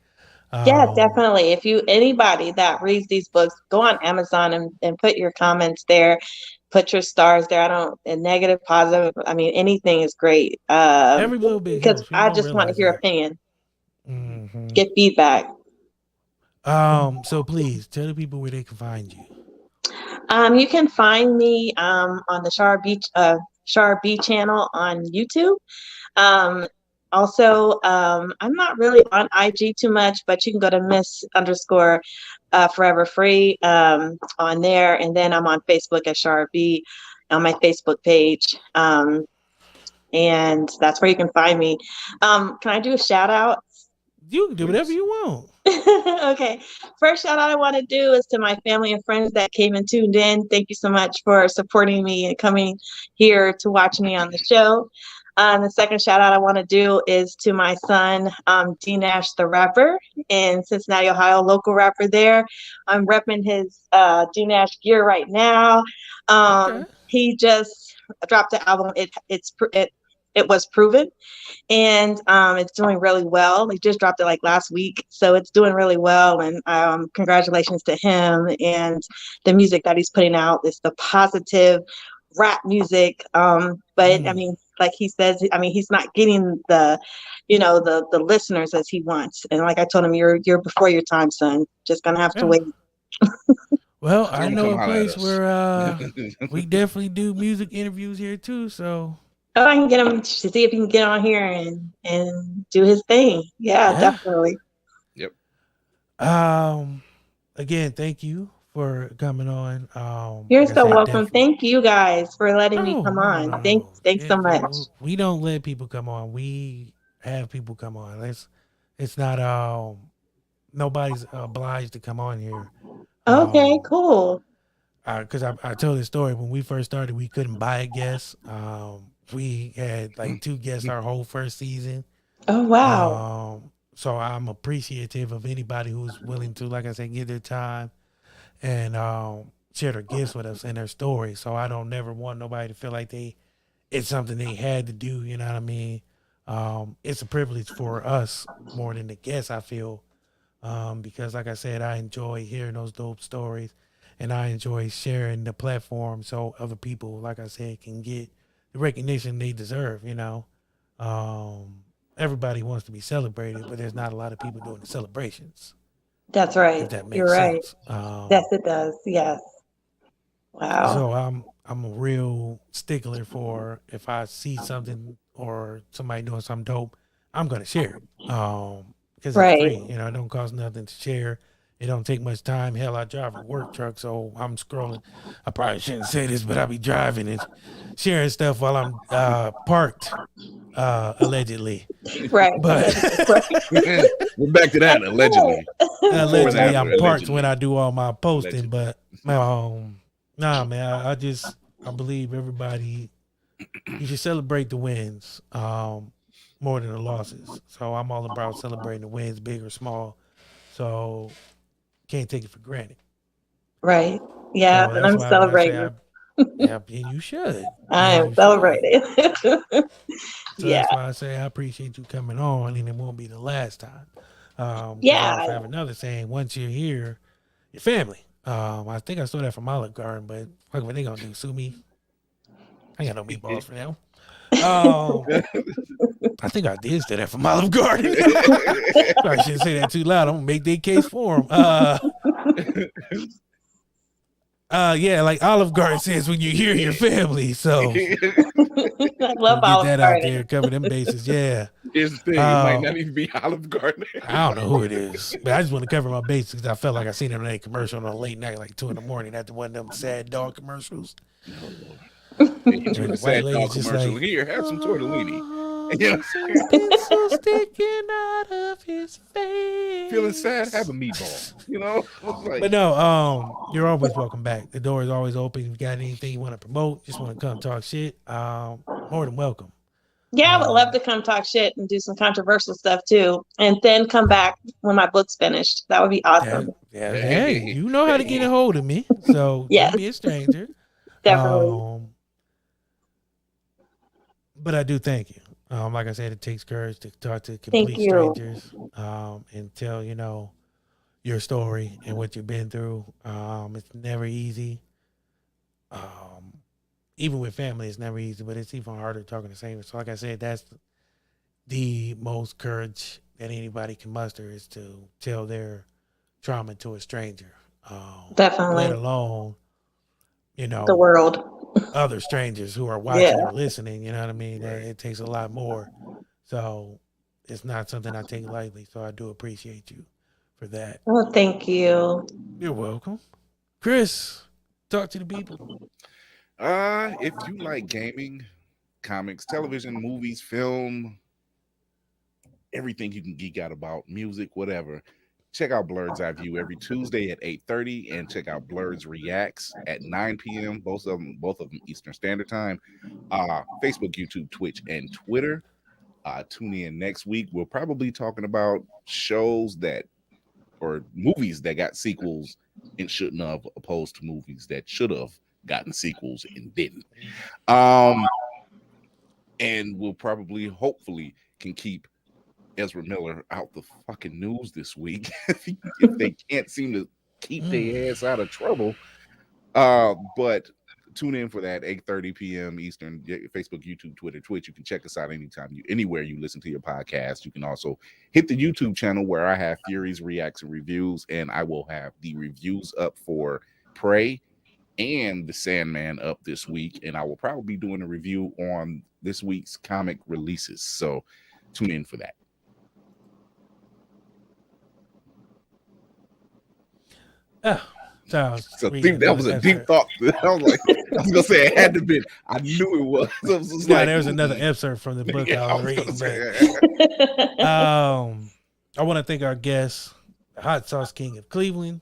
Yeah, definitely. If anybody that reads these books, go on Amazon and put your comments there, put your stars there. And negative, positive. I mean, anything is great. Every little bit Because helps. People I don't just want to realize hear that. opinion, Mm-hmm. get feedback. So please tell the people where they can find you. You can find me on the Chara Bee channel on YouTube. Um, Also, I'm not really on IG too much, but you can go to Miss underscore Forever Free on there, and then I'm on Facebook at Chara Bee on my Facebook page, and that's where you can find me. Can I do a shout out? You can do whatever you want. Okay. First shout out I want to do is to my family and friends that came and tuned in. Thank you so much for supporting me and coming here to watch me on the show. The second shout out I want to do is to my son, D Nash, the rapper in Cincinnati, Ohio, local rapper there. I'm repping his D Nash gear right now. Okay. He just dropped the album. It was proven, and it's doing really well. He just dropped it like last week, so it's doing really well. And congratulations to him and the music that he's putting out. It's the positive rap music, but I mean, like he says, I mean, he's not getting the, the listeners as he wants. And like I told him, you're before your time, son. Just gonna have to wait. Well, I Don't know come a holler at place us. where we definitely do music interviews here too. So Oh, I can get him to see if he can get on here and do his thing. Yeah, definitely. Yep. Again, thank you for coming on. You're like I so said, welcome. Thank you guys for letting me come on. No. Thanks so much. We don't let people come on. We have people come on. It's not nobody's obliged to come on here. Okay, cool. Because I told this story when we first started, we couldn't buy a guest. We had like 2 guests our whole first season. Oh wow. So I'm appreciative of anybody who's willing to, like I said, give their time and share their gifts with us and their stories. So I don't never want nobody to feel like it's something they had to do. You know what I mean? It's a privilege for us more than the guests, I feel, because like I said, I enjoy hearing those dope stories. And I enjoy sharing the platform so other people, like I said, can get the recognition they deserve, Everybody wants to be celebrated, but there's not a lot of people doing the celebrations. That's right. If that makes You're right. sense. Yes, it does. Yes. Wow. So I'm a real stickler for if I see something or somebody doing something dope, I'm gonna share it. Because it's free, it don't cost nothing to share. It don't take much time. Hell, I drive a work truck, so I'm scrolling. I probably shouldn't say this, but I be driving and sharing stuff while I'm parked, allegedly. Right. But we're back to that. Allegedly. Allegedly, I'm parked when I do all my posting. But nah, man, I believe everybody. You should celebrate the wins more than the losses. So I'm all about celebrating the wins, big or small. So can't take it for granted. Right. Yeah, So and I'm celebrating. Yeah, and you should. I am celebrating. So yeah. That's why I say I appreciate you coming on, and it won't be the last time. Yeah. I have another saying: once you're here, your family. I think I stole that from Olive Garden, but fuck what they gonna do? Sue me? I ain't got no meatballs for them. I think I did say that from Olive Garden. I shouldn't say that too loud. I'm gonna make their case for them. Yeah, like Olive Garden says, when you hear your family. So I love get Olive that Garden. out there, cover them bases. Yeah. Here's the thing: it might not even be Olive Garden. I don't know who it is, but I just want to cover my bases because I felt like I seen it on a commercial on a late night, like 2 a.m. after one of them sad dog commercials. The sad dog commercial. Like, Here, have some tortellini. Pencil sticking out of his face. Feeling sad? Have a meatball. Like, but no, you're always welcome back. The door is always open. If you got anything you want to promote, just want to come talk shit, more than welcome. Yeah, I would love to come talk shit and do some controversial stuff too, and then come back when my book's finished. That would be awesome. Yeah. Hey, you know how to get a hold of me, so don't be a stranger. Definitely. But I do thank you. Like I said, it takes courage to talk to Thank complete you. strangers and tell, your story and what you've been through. It's never easy. Um, Even with family, it's never easy, but it's even harder talking to strangers. So, like I said, that's the most courage that anybody can muster is to tell their trauma to a stranger. Definitely. Let alone, The world. other strangers who are watching Yeah. or listening. You know what I mean? Right. It takes a lot more. So it's not something I take lightly. So I do appreciate you for that. Oh, thank you. You're welcome. Chris, talk to the people. If you like gaming, comics, television, movies, film, everything you can geek out about, music, whatever, check out Blurred's Eye View every Tuesday at 8:30, and check out Blurred's Reacts at 9 p.m. Both of them Eastern Standard Time. Facebook, YouTube, Twitch, and Twitter. Tune in next week. We'll probably talking about shows that or movies that got sequels and shouldn't have, opposed to movies that should have gotten sequels and didn't. And we'll probably, hopefully, can keep Ezra Miller out the fucking news this week if they can't seem to keep their ass out of trouble. But tune in for that 8:30 p.m. Eastern. Facebook, YouTube, Twitter, Twitch. You can check us out anywhere you listen to your podcast. You can also hit the YouTube channel where I have Furies, Reacts, and Reviews, and I will have the reviews up for Prey and The Sandman up this week, and I will probably be doing a review on this week's comic releases. So tune in for that. So that was a deep thought. I was gonna say it had to be. I knew it was. There was another excerpt from the book I was reading. I want to thank our guest, the Hot Sauce King of Cleveland,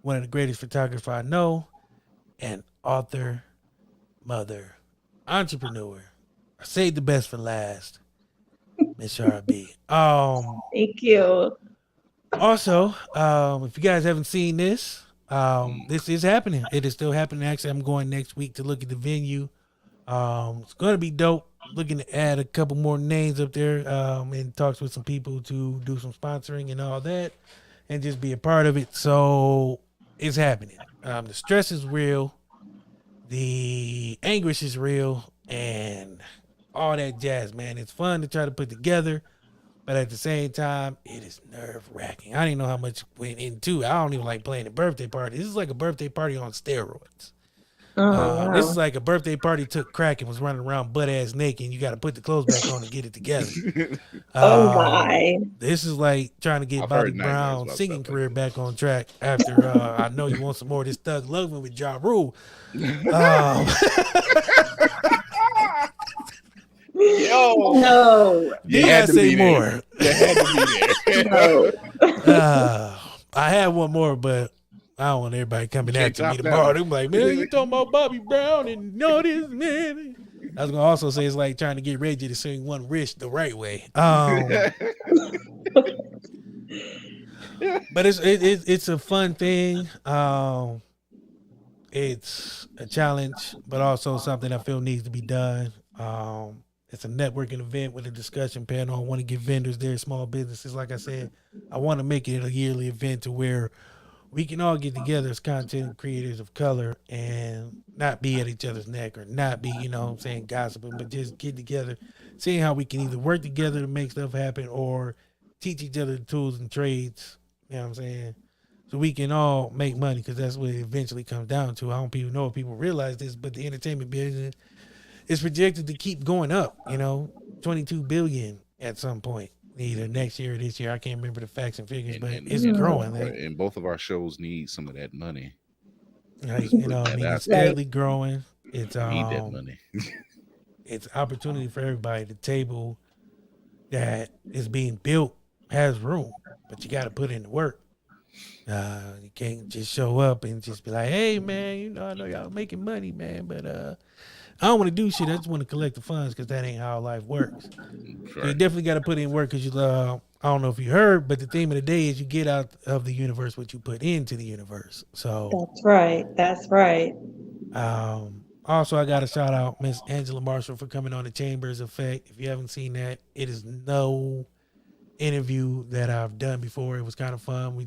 one of the greatest photographers I know, and author, mother, entrepreneur. I saved the best for last, Miss Chara Bee. Thank you. Also, if you guys haven't seen this, this is happening. It is still happening. Actually, I'm going next week to look at the venue. It's going to be dope. Looking to add a couple more names up there and talks with some people to do some sponsoring and all that and just be a part of it. So it's happening. The stress is real. The anguish is real and all that jazz, man. It's fun to try to put together. But at the same time, it is nerve-wracking. I don't even know how much went into it. I don't even like playing a birthday party. This is like a birthday party on steroids. Wow. This is like a birthday party took crack and was running around butt-ass naked, and you got to put the clothes back on to get it together. Oh, my. This is like trying to get I've Bobby heard nightmares Brown's about singing stuff career like back on track after I Know You Want Some More of This Thug Loving with Ja Rule. Yo, No. You had to say more. You had to be there. No. I had one more, but I don't want everybody coming Can't after me top tomorrow. that. They're like, man, you talking about Bobby Brown and all this, man. I was gonna also say it's like trying to get Reggie to sing One Wish the right way. But it's a fun thing. It's a challenge, but also something I feel needs to be done. It's a networking event with a discussion panel. I want to get vendors there, small businesses. Like I said, I want to make it a yearly event to where we can all get together as content creators of color and not be at each other's neck or not be, gossiping, but just get together, seeing how we can either work together to make stuff happen or teach each other the tools and trades, you know what I'm saying? So we can all make money, because that's what it eventually comes down to. I don't know if people realize this, but the entertainment business is projected to keep going up, 22 billion at some point, either next year or this year. I can't remember the facts and figures, but it's growing. And both of our shows need some of that money. It's steadily growing. It's Need that money. It's opportunity for everybody. The table that is being built has room, but you got to put in the work. You can't just show up and just be like, hey, man, I know y'all making money, man, but I don't want to do shit. I just want to collect the funds, because that ain't how life works. So you definitely got to put in work, because I don't know if you heard, but the theme of the day is you get out of the universe what you put into the universe. So That's right. That's right. I Also, I got to shout out Miss Angela Marshall for coming on the Chambers Effect. If you haven't seen that, it is no interview that I've done before. It was kind of fun.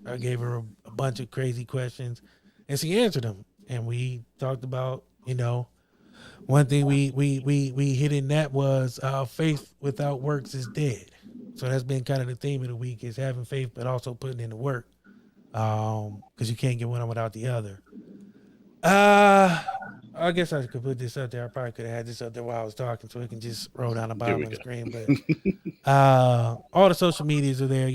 I gave her a bunch of crazy questions, and she answered them. And we talked about, one thing we hit in that was faith without works is dead. So that's been kind of the theme of the week, is having faith but also putting in the work, because you can't get one without the other. I guess I could put this up there. I probably could have had this up there while I was talking, so it can just roll down the bottom of the screen. But all the social medias are there.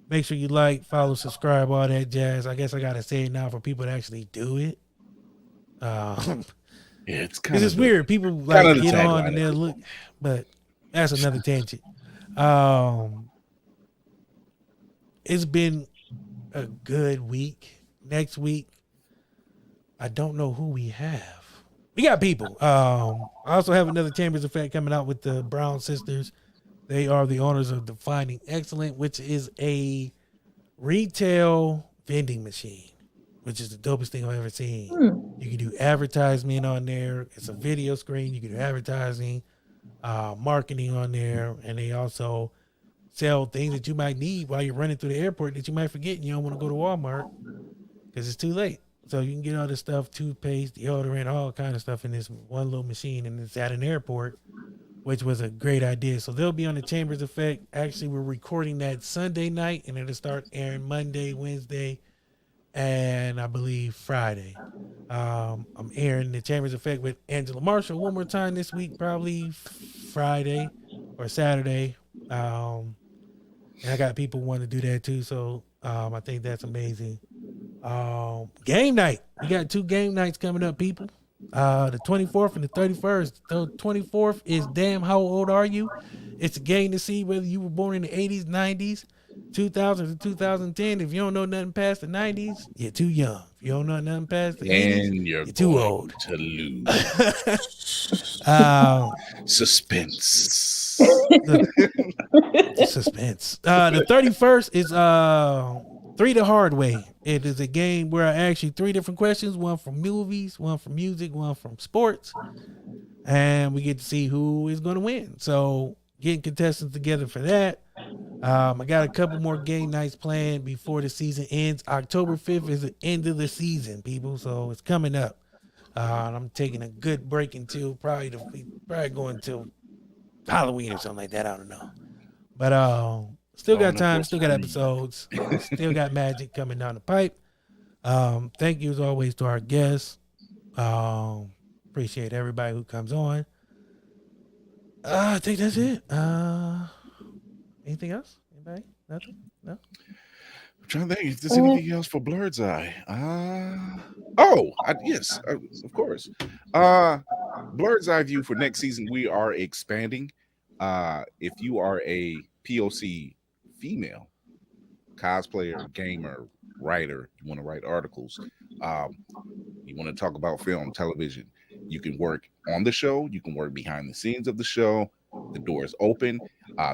Make sure you like, follow, subscribe, all that jazz. I guess I gotta say it now for people to actually do it. Yeah, it's kind of weird. People like get on and they'll look, but that's another tangent. It's been a good week. Next week, I don't know who we have. We got people. I also have another Chambers Effect coming out with the Brown sisters. They are the owners of Defining Excellent, which is a retail vending machine, which is the dopest thing I've ever seen. You can do advertisement on there. It's a video screen. You can do advertising, marketing on there, and they also sell things that you might need while you're running through the airport that you might forget and you don't want to go to Walmart because it's too late. So you can get all this stuff, toothpaste, deodorant, all kind of stuff in this one little machine, and it's at an airport, which was a great idea. So they'll be on the Chambers Effect. Actually, we're recording that Sunday night, and it'll start airing Monday, Wednesday, and I believe Friday. I'm airing the Chambers Effect with Angela Marshall one more time this week, probably Friday or Saturday. And I got people wanting to do that too, so I think that's amazing. Game night. We got 2 game nights coming up, people. The 24th and the 31st. The 24th is Damn How Old Are You? It's a game to see whether you were born in the 80s, 90s, 2000 to 2010. If you don't know nothing past the 90s, you're too young. If you don't know nothing past the 80s, you're too old to lose. Suspense. The suspense. The 31st is 3 the Hard Way. It is a game where I ask you 3 different questions, one from movies, one from music, one from sports, and we get to see who is going to win. So getting contestants together for that. I got a couple more game nights planned before the season ends. October 5th is the end of the season, people, so it's coming up. I'm taking a good break until probably going until Halloween or something like that. I don't know, but still got time, still got episodes, still got magic coming down the pipe. Thank you as always to our guests. Appreciate everybody who comes on. I think that's it. Anything else? Anybody? Nothing? No? I'm trying to think if there's anything else for Blurred's Eye. Yes, of course. Blurred's Eye View for next season, we are expanding. If you are a POC female cosplayer, gamer, writer, you want to write articles, you want to talk about film, television, you can work on the show, you can work behind the scenes of the show. The door is open.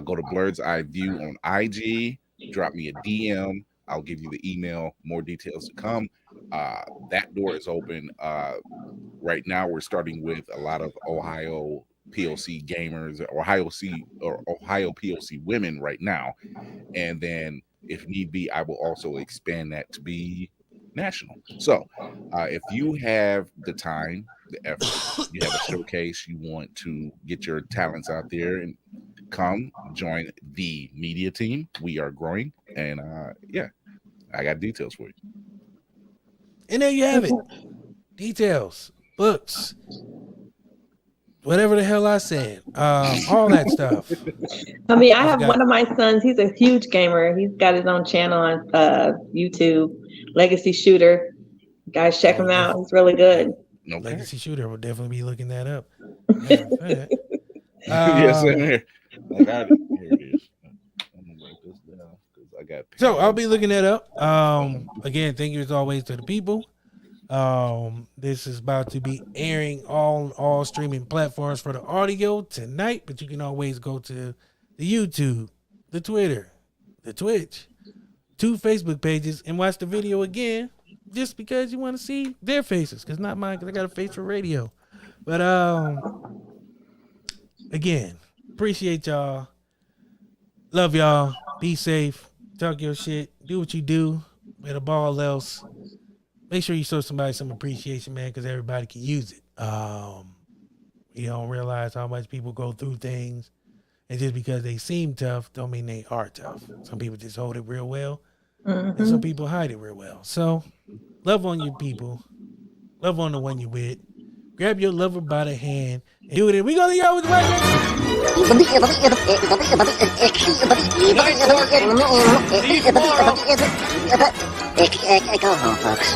Go to Blurred's Eye View on IG, drop me a DM, I'll give you the email, more details to come. That door is open. Right now we're starting with a lot of Ohio POC gamers, Ohio POC women right now, and then if need be, I will also expand that to be national. So if you have the time, the effort, you have a showcase, you want to get your talents out there, and come join the media team. We are growing, and I got details for you. And there you have it. Details, books, whatever the hell I said, all that stuff. I mean, I have one of my sons. He's a huge gamer. He's got his own channel on YouTube, Legacy Shooter. Guys, check him out. He's really good. Okay. Legacy Shooter will definitely be looking that up. Yes, here. I got it. Here it is. I'm gonna write this down because I got. So I'll be looking that up. Again, thank you as always to the people. This is about to be airing on all streaming platforms for the audio tonight, but you can always go to the YouTube, the Twitter, the Twitch, 2 Facebook pages, and watch the video again just because you want to see their faces, because not mine, because I got a face for radio. But again, appreciate y'all. Love y'all. Be safe. Talk your shit. Do what you do. But above all else, make sure you show somebody some appreciation, man, because everybody can use it. You don't realize how much people go through things, and just because they seem tough don't mean they are tough. Some people just hold it real well, and some people hide it real well. So love on your people. Love on the one you with. Grab your lover by the hand and do it. We gonna go with the right. Go home, folks.